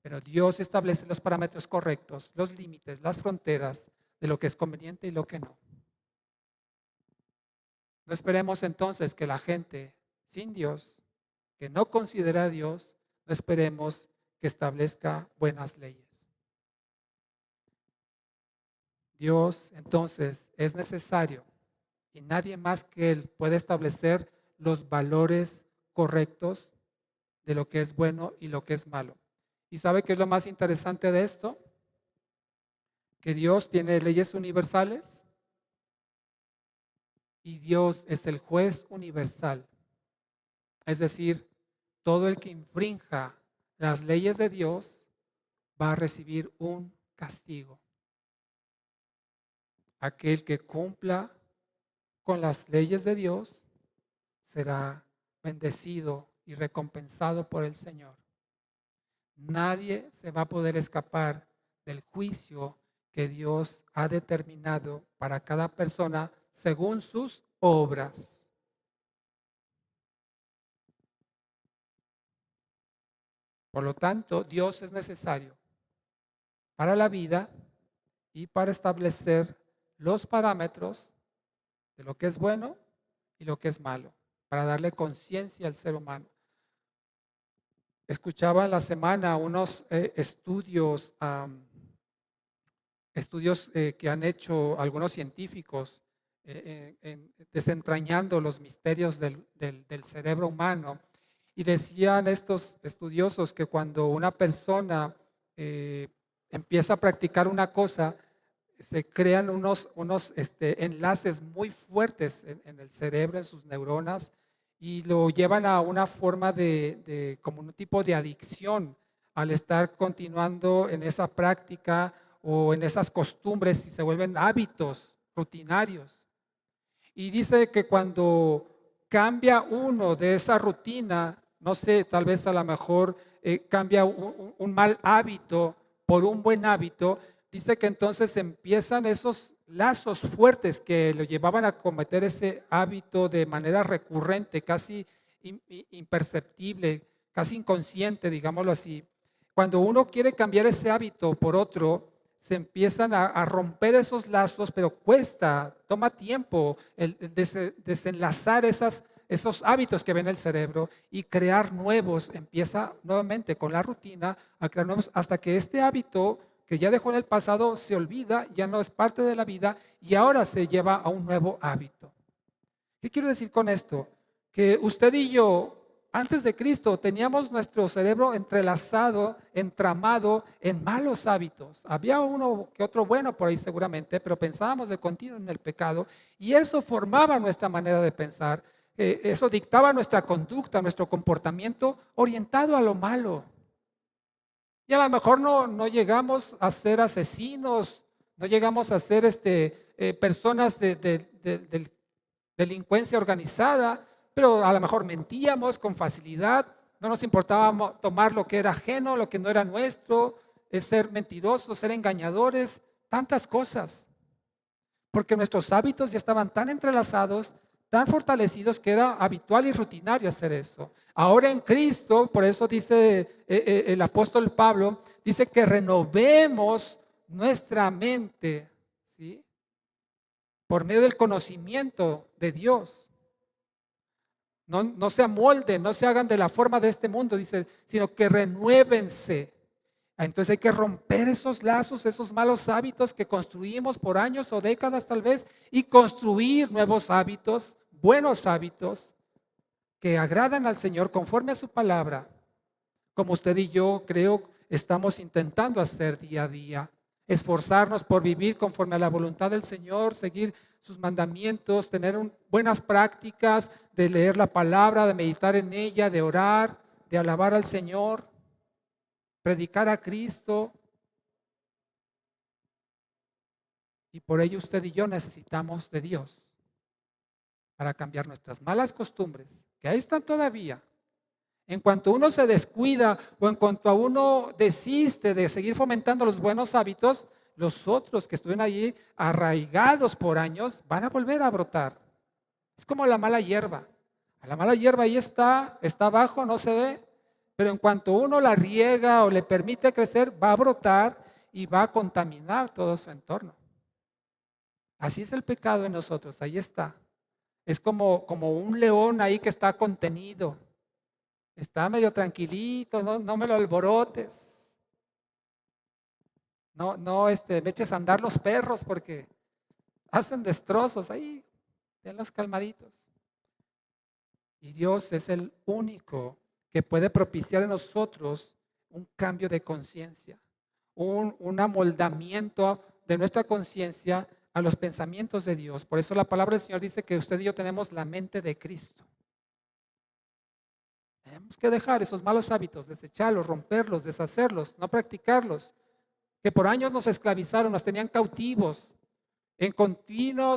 Pero Dios establece los parámetros correctos, los límites, las fronteras de lo que es conveniente y lo que no. No esperemos entonces que la gente sin Dios, que no considera a Dios, no esperemos que establezca buenas leyes. Dios entonces es necesario y nadie más que Él puede establecer los valores correctos de lo que es bueno y lo que es malo. ¿Y sabe qué es lo más interesante de esto? Que Dios tiene leyes universales y Dios es el juez universal. Es decir, todo el que infrinja las leyes de Dios va a recibir un castigo. Aquel que cumpla con las leyes de Dios será bendecido y recompensado por el Señor. Nadie se va a poder escapar del juicio que Dios ha determinado para cada persona según sus obras. Por lo tanto, Dios es necesario para la vida y para establecer los parámetros de lo que es bueno y lo que es malo, para darle conciencia al ser humano. Escuchaba en la semana unos estudios que han hecho algunos científicos desentrañando los misterios del cerebro humano. Y decían estos estudiosos que cuando una persona empieza a practicar una cosa, se crean unos enlaces muy fuertes en el cerebro, en sus neuronas, y lo llevan a una forma como un tipo de adicción al estar continuando en esa práctica o en esas costumbres y se vuelven hábitos rutinarios. Y dice que cuando cambia uno de esa rutina, no sé, tal vez a lo mejor cambia un mal hábito por un buen hábito, dice que entonces empiezan esos lazos fuertes que lo llevaban a cometer ese hábito de manera recurrente, casi imperceptible, casi inconsciente, digámoslo así. Cuando uno quiere cambiar ese hábito por otro, se empiezan a romper esos lazos, pero cuesta, toma tiempo el desenlazar esos hábitos que ven el cerebro y crear nuevos. Empieza nuevamente con la rutina a crear nuevos hasta que este hábito que ya dejó en el pasado se olvida, ya no es parte de la vida y ahora se lleva a un nuevo hábito. ¿Qué quiero decir con esto? Que usted y yo, antes de Cristo, teníamos nuestro cerebro entrelazado, entramado en malos hábitos. Había uno que otro bueno por ahí seguramente, pero pensábamos de continuo en el pecado y eso formaba nuestra manera de pensar. Eso dictaba nuestra conducta, nuestro comportamiento orientado a lo malo. Y a lo mejor no llegamos a ser asesinos, no llegamos a ser personas del delincuencia organizada, pero a lo mejor mentíamos con facilidad, no nos importaba tomar lo que era ajeno, lo que no era nuestro, es ser mentirosos, ser engañadores, tantas cosas, porque nuestros hábitos ya estaban tan entrelazados, tan fortalecidos que era habitual y rutinario hacer eso. Ahora en Cristo, por eso dice el apóstol Pablo, dice que renovemos nuestra mente, ¿sí? Por medio del conocimiento de Dios. No se amolden, no se hagan de la forma de este mundo, dice, sino que renuévense. Entonces hay que romper esos lazos, esos malos hábitos que construimos por años o décadas tal vez, y construir nuevos hábitos, buenos hábitos que agradan al Señor conforme a su palabra, como usted y yo creo estamos intentando hacer día a día. Esforzarnos por vivir conforme a la voluntad del Señor, seguir sus mandamientos, tener buenas prácticas de leer la palabra, de meditar en ella, de orar, de alabar al Señor, predicar a Cristo. Y por ello usted y yo necesitamos de Dios para cambiar nuestras malas costumbres, que ahí están todavía. En cuanto uno se descuida o en cuanto a uno desiste de seguir fomentando los buenos hábitos, los otros que estuvieron allí arraigados por años van a volver a brotar. Es como la mala hierba. La mala hierba ahí está abajo, no se ve, pero en cuanto uno la riega o le permite crecer, va a brotar y va a contaminar todo su entorno. Así es el pecado en nosotros, ahí está. Es como un león ahí que está contenido. Está medio tranquilito, no me lo alborotes. No, me eches a andar los perros porque hacen destrozos ahí. Tenlos calmaditos. Y Dios es el único que puede propiciar en nosotros un cambio de conciencia, un amoldamiento de nuestra conciencia a los pensamientos de Dios. Por eso la palabra del Señor dice que usted y yo tenemos la mente de Cristo. Tenemos que dejar esos malos hábitos, desecharlos, romperlos, deshacerlos, no practicarlos, que por años nos esclavizaron, nos tenían cautivos en continua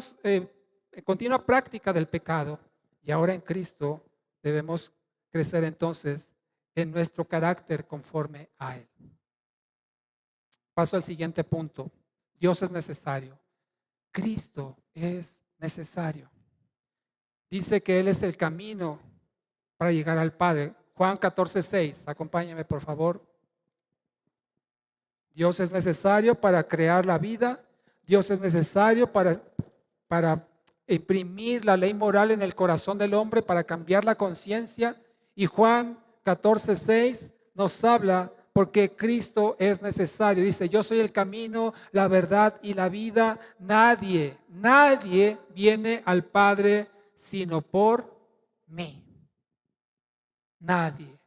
práctica del pecado. Y ahora en Cristo debemos crecer entonces en nuestro carácter conforme a Él. Paso al siguiente punto. Dios es necesario. Cristo es necesario. Dice que Él es el camino para llegar al Padre. Juan 14:6, acompáñame por favor. Dios es necesario para crear la vida. Dios es necesario para imprimir la ley moral en el corazón del hombre, para cambiar la conciencia. Y Juan 14:6 nos habla porque Cristo es necesario. Dice, yo soy el camino, la verdad y la vida. Nadie viene al Padre sino por mí. Nadie.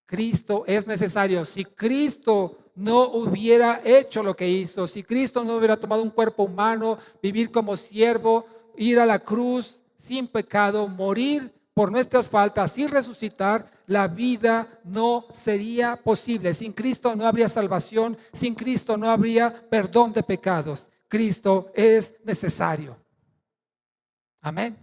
Cristo es necesario. Si Cristo no hubiera hecho lo que hizo, si Cristo no hubiera tomado un cuerpo humano, vivir como siervo, ir a la cruz sin pecado, morir por nuestras faltas y resucitar, la vida no sería posible. Sin Cristo no habría salvación, sin Cristo no habría perdón de pecados. Cristo es necesario. Amén.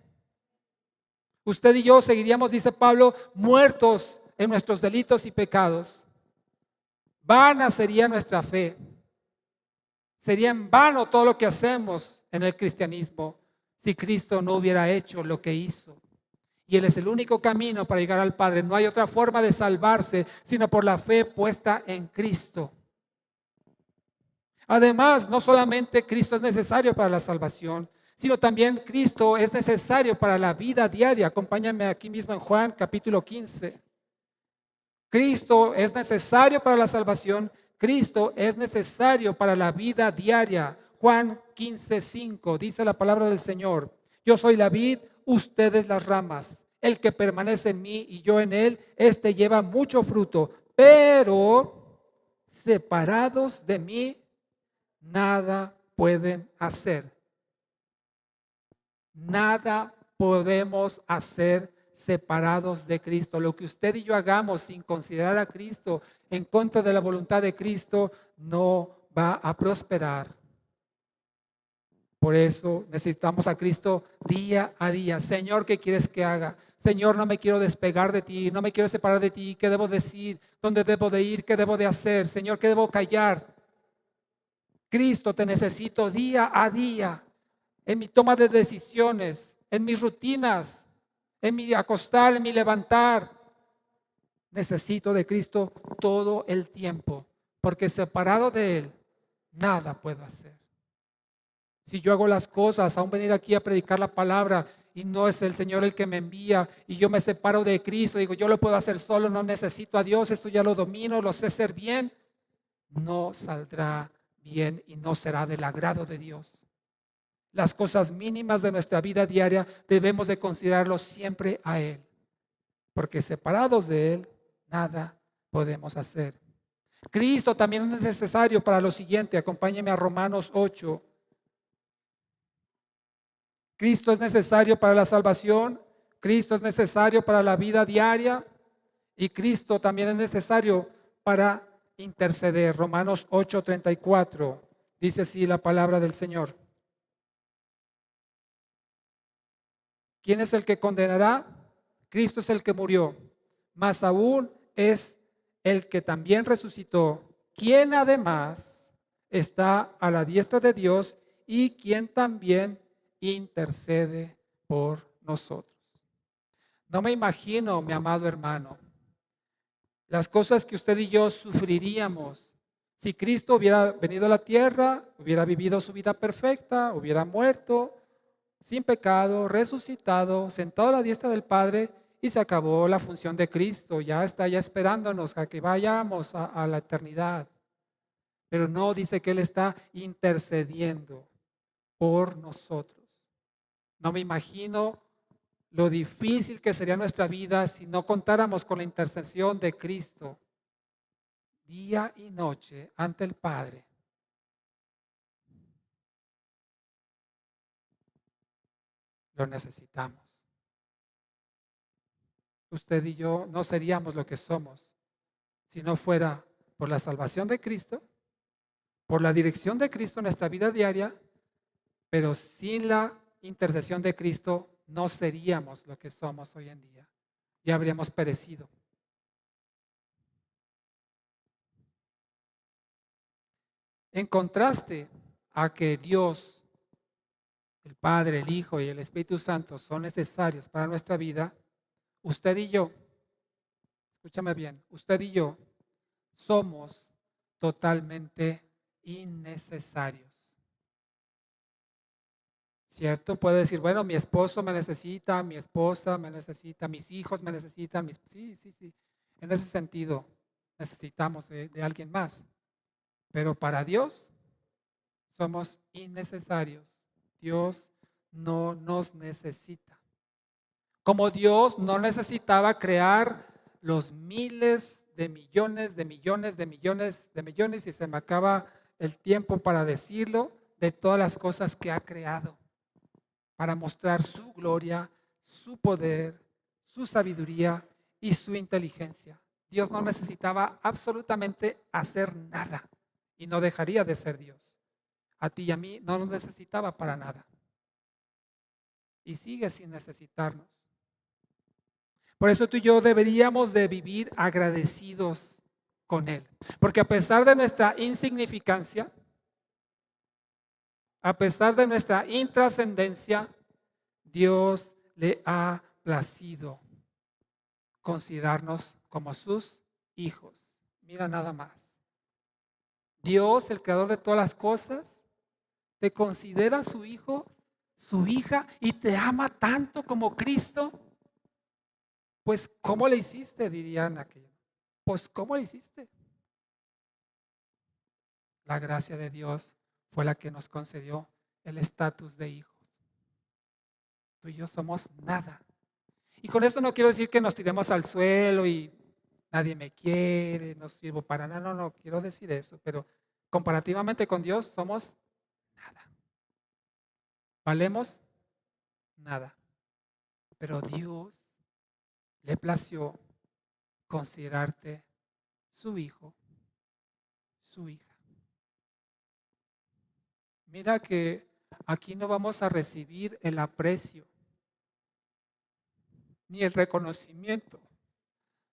Usted y yo seguiríamos, dice Pablo, muertos en nuestros delitos y pecados. Vana sería nuestra fe. Sería en vano todo lo que hacemos en el cristianismo si Cristo no hubiera hecho lo que hizo. Y Él es el único camino para llegar al Padre. No hay otra forma de salvarse sino por la fe puesta en Cristo. Además, no solamente Cristo es necesario para la salvación, sino también Cristo es necesario para la vida diaria. Acompáñame aquí mismo en Juan capítulo 15. Cristo es necesario para la salvación. Cristo es necesario para la vida diaria. Juan 15:5 dice la palabra del Señor. Yo soy la vid, ustedes las ramas. El que permanece en mí y yo en él, este lleva mucho fruto. Pero separados de mí, nada pueden hacer. Nada podemos hacer separados de Cristo. Lo que usted y yo hagamos sin considerar a Cristo, en contra de la voluntad de Cristo, no va a prosperar. Por eso necesitamos a Cristo día a día. Señor, ¿qué quieres que haga? Señor, no me quiero despegar de ti, no me quiero separar de ti. ¿Qué debo decir? ¿Dónde debo de ir? ¿Qué debo de hacer? Señor, ¿qué debo callar? Cristo, te necesito día a día en mi toma de decisiones, en mis rutinas, en mi acostar, en mi levantar. Necesito de Cristo todo el tiempo, porque separado de Él, nada puedo hacer. Si yo hago las cosas, aún venir aquí a predicar la palabra y no es el Señor el que me envía y yo me separo de Cristo, digo, yo lo puedo hacer solo, no necesito a Dios, esto ya lo domino, lo sé hacer bien, no saldrá bien y no será del agrado de Dios. Las cosas mínimas de nuestra vida diaria debemos de considerarlos siempre a Él, porque separados de Él, nada podemos hacer. Cristo también es necesario para lo siguiente, acompáñeme a Romanos 8. Cristo es necesario para la salvación, Cristo es necesario para la vida diaria y Cristo también es necesario para interceder. Romanos 8:34 dice así la palabra del Señor. ¿Quién es el que condenará? Cristo es el que murió, más aún es el que también resucitó, quien además está a la diestra de Dios y quien también intercede por nosotros. No me imagino, mi amado hermano, las cosas que usted y yo sufriríamos si Cristo hubiera venido a la tierra, hubiera vivido su vida perfecta, hubiera muerto sin pecado, resucitado, sentado a la diestra del Padre y se acabó la función de Cristo. Ya está ya esperándonos a que vayamos a la eternidad. Pero no, dice que Él está intercediendo por nosotros. No me imagino lo difícil que sería nuestra vida si no contáramos con la intercesión de Cristo día y noche ante el Padre. Lo necesitamos. Usted y yo no seríamos lo que somos si no fuera por la salvación de Cristo, por la dirección de Cristo en nuestra vida diaria, pero sin la intercesión de Cristo no seríamos lo que somos hoy en día. Ya habríamos perecido. En contraste a que Dios, el Padre, el Hijo y el Espíritu Santo son necesarios para nuestra vida, usted y yo, escúchame bien, usted y yo somos totalmente innecesarios. ¿Cierto? Puede decir, bueno, mi esposo me necesita, mi esposa me necesita, mis hijos me necesitan. Sí, sí, sí. En ese sentido, necesitamos de alguien más. Pero para Dios somos innecesarios. Dios no nos necesita. Como Dios no necesitaba crear los miles de millones, de millones, de millones, de millones, y se me acaba el tiempo para decirlo, de todas las cosas que ha creado, para mostrar su gloria, su poder, su sabiduría y su inteligencia. Dios no necesitaba absolutamente hacer nada y no dejaría de ser Dios. A ti y a mí no nos necesitaba para nada y sigue sin necesitarnos. Por eso tú y yo deberíamos de vivir agradecidos con Él. Porque a pesar de nuestra insignificancia, a pesar de nuestra intrascendencia, Dios le ha placido considerarnos como sus hijos. Mira nada más. Dios, el creador de todas las cosas, te considera su hijo, su hija, y te ama tanto como Cristo. Pues, ¿cómo le hiciste? Dirían aquellos. Pues, ¿cómo le hiciste? La gracia de Dios fue la que nos concedió el estatus de hijos. Tú y yo somos nada. Y con esto no quiero decir que nos tiremos al suelo y nadie me quiere, no sirvo para nada. No quiero decir eso, pero comparativamente con Dios somos nada. Valemos nada. Pero Dios le plació considerarte su hijo, su hija. Mira que aquí no vamos a recibir el aprecio ni el reconocimiento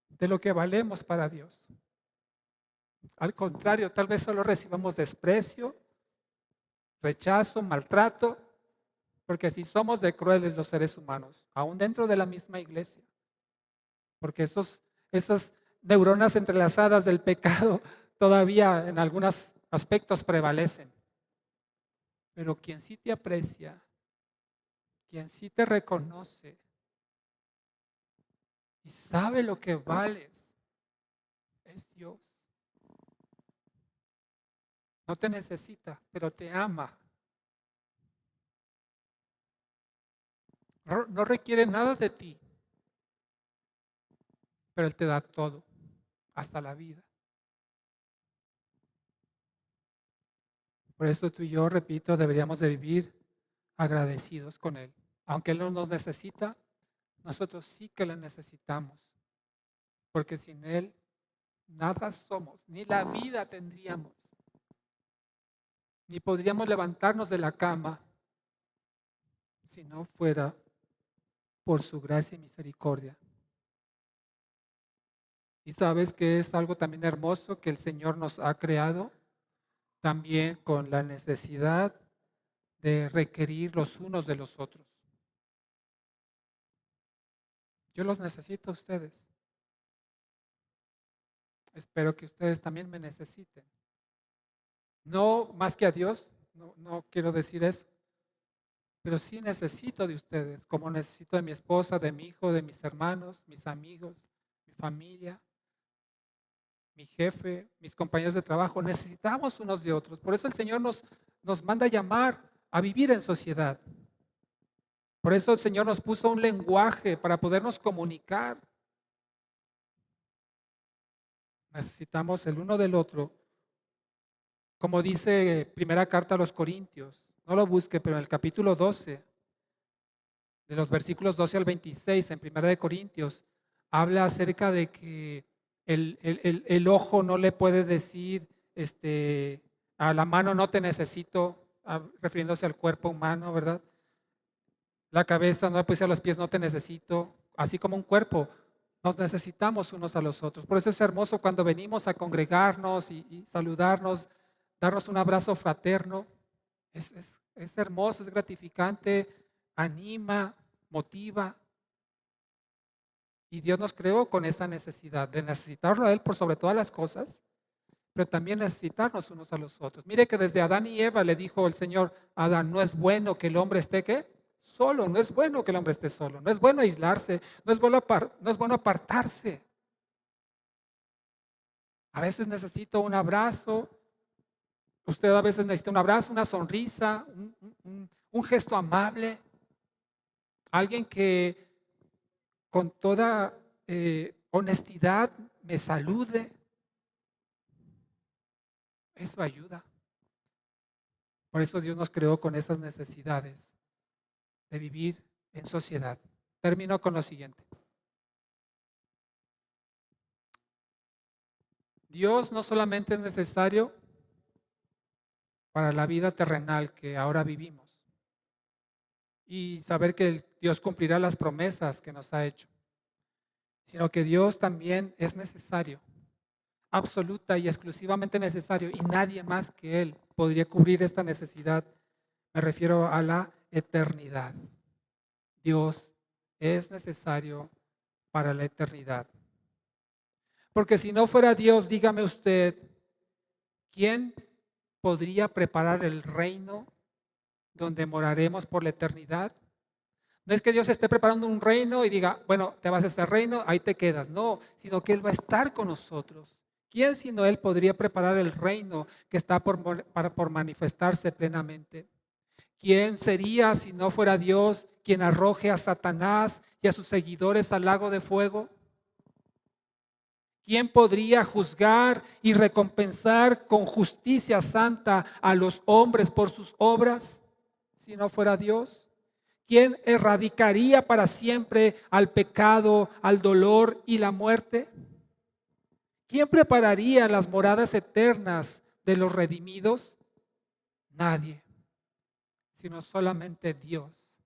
de lo que valemos para Dios. Al contrario, tal vez solo recibamos desprecio, rechazo, maltrato, porque si somos de crueles los seres humanos, aún dentro de la misma iglesia, porque esas neuronas entrelazadas del pecado todavía en algunos aspectos prevalecen. Pero quien sí te aprecia, quien sí te reconoce y sabe lo que vales, es Dios. No te necesita, pero te ama. No requiere nada de ti, pero Él te da todo, hasta la vida. Por eso tú y yo, repito, deberíamos de vivir agradecidos con Él. Aunque Él no nos necesita, nosotros sí que le necesitamos. Porque sin Él nada somos, ni la vida tendríamos, ni podríamos levantarnos de la cama si no fuera por su gracia y misericordia. Y sabes que es algo también hermoso que el Señor nos ha creado también con la necesidad de requerir los unos de los otros. Yo los necesito a ustedes. Espero que ustedes también me necesiten. No más que a Dios, no quiero decir eso, pero sí necesito de ustedes, como necesito de mi esposa, de mi hijo, de mis hermanos, mis amigos, mi familia, mi jefe, mis compañeros de trabajo. Necesitamos unos de otros. Por eso el Señor nos manda a llamar a vivir en sociedad. Por eso el Señor nos puso un lenguaje para podernos comunicar. Necesitamos el uno del otro. Como dice primera carta a los Corintios, no lo busque, pero en el capítulo 12, de los versículos 12 al 26, en primera de Corintios, habla acerca de que el ojo no le puede decir a la mano no te necesito, refiriéndose al cuerpo humano, ¿verdad? La cabeza no le puede decir a los pies no te necesito, así como un cuerpo. Nos necesitamos unos a los otros. Por eso es hermoso cuando venimos a congregarnos y saludarnos, darnos un abrazo fraterno. Es hermoso, es gratificante, anima, motiva. Y Dios nos creó con esa necesidad de necesitarlo a Él por sobre todas las cosas, pero también necesitarnos unos a los otros. Mire que desde Adán y Eva le dijo el Señor a Adán, no es bueno que el hombre esté ¿qué? Solo, no es bueno que el hombre esté solo, no es bueno aislarse, no es bueno apartarse. A veces necesito un abrazo, usted a veces necesita un abrazo, una sonrisa, un gesto amable, alguien que con toda honestidad me salude. Eso ayuda. Por eso Dios nos creó con esas necesidades de vivir en sociedad. Termino con lo siguiente. Dios no solamente es necesario para la vida terrenal que ahora vivimos y saber que Dios cumplirá las promesas que nos ha hecho, sino que Dios también es necesario, absoluta y exclusivamente necesario, y nadie más que Él podría cubrir esta necesidad. Me refiero a la eternidad. Dios es necesario para la eternidad. Porque si no fuera Dios, dígame usted, ¿quién podría preparar el reino donde moraremos por la eternidad? No es que Dios esté preparando un reino y diga, bueno, te vas a este reino, ahí te quedas. No, sino que Él va a estar con nosotros. ¿Quién sino Él podría preparar el reino que está por manifestarse plenamente? ¿Quién sería si no fuera Dios quien arroje a Satanás y a sus seguidores al lago de fuego? ¿Quién podría juzgar y recompensar con justicia santa a los hombres por sus obras si no fuera Dios? ¿Quién erradicaría para siempre al pecado, al dolor y la muerte? ¿Quién prepararía las moradas eternas de los redimidos? Nadie, sino solamente Dios.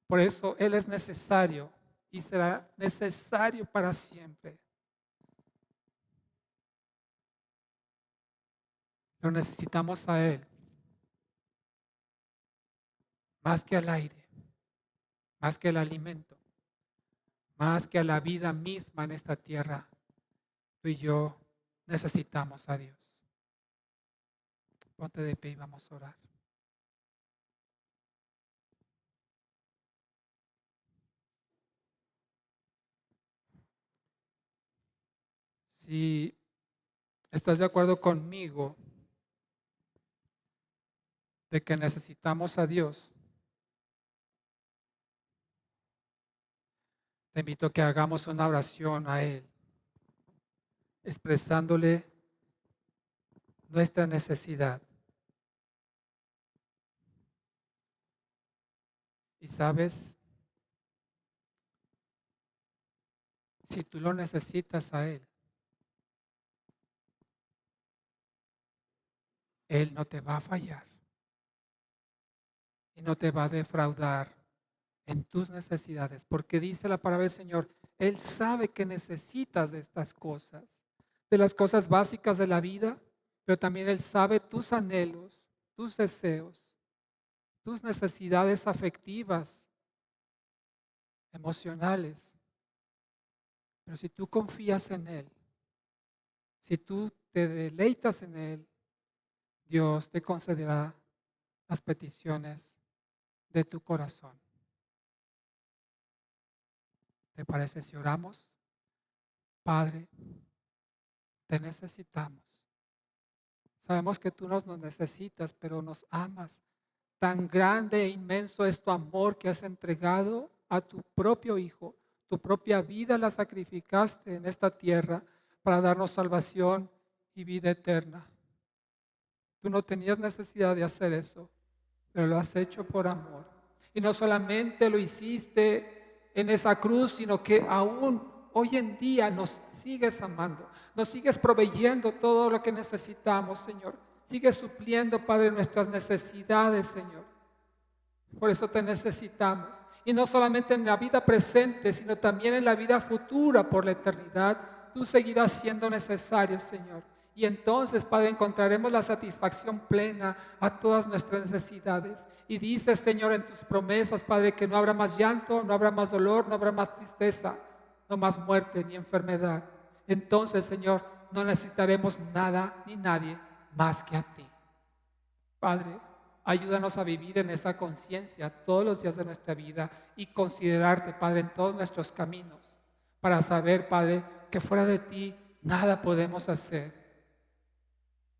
Por eso Él es necesario y será necesario para siempre. Lo necesitamos a Él, más que al aire, más que el alimento, más que a la vida misma en esta tierra. Tú y yo necesitamos a Dios. Ponte de pie y vamos a orar. Si estás de acuerdo conmigo de que necesitamos a Dios, te invito a que hagamos una oración a Él, expresándole nuestra necesidad. Y sabes, si tú lo necesitas a Él, Él no te va a fallar y no te va a defraudar en tus necesidades, porque dice la palabra del Señor, Él sabe que necesitas de estas cosas, de las cosas básicas de la vida, pero también Él sabe tus anhelos, tus deseos, tus necesidades afectivas, emocionales. Pero si tú confías en Él, si tú te deleitas en Él, Dios te concederá las peticiones de tu corazón. ¿Te parece si oramos? Padre, te necesitamos. Sabemos que tú nos necesitas, pero nos amas. Tan grande e inmenso es tu amor que has entregado a tu propio Hijo. Tu propia vida la sacrificaste en esta tierra para darnos salvación y vida eterna. Tú no tenías necesidad de hacer eso, pero lo has hecho por amor. Y no solamente lo hiciste en esa cruz, sino que aún hoy en día nos sigues amando, nos sigues proveyendo todo lo que necesitamos, Señor. Sigues supliendo, Padre, nuestras necesidades, Señor. Por eso te necesitamos. Y no solamente en la vida presente, sino también en la vida futura por la eternidad. Tú seguirás siendo necesario, Señor. Y entonces, Padre, encontraremos la satisfacción plena a todas nuestras necesidades. Y dices, Señor, en tus promesas, Padre, que no habrá más llanto, no habrá más dolor, no habrá más tristeza, no más muerte ni enfermedad. Entonces, Señor, no necesitaremos nada ni nadie más que a ti. Padre, ayúdanos a vivir en esa conciencia todos los días de nuestra vida y considerarte, Padre, en todos nuestros caminos, para saber, Padre, que fuera de ti nada podemos hacer.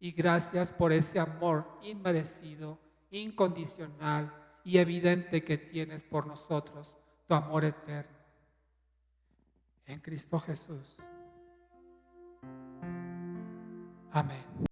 Y gracias por ese amor inmerecido, incondicional y evidente que tienes por nosotros, tu amor eterno. En Cristo Jesús. Amén.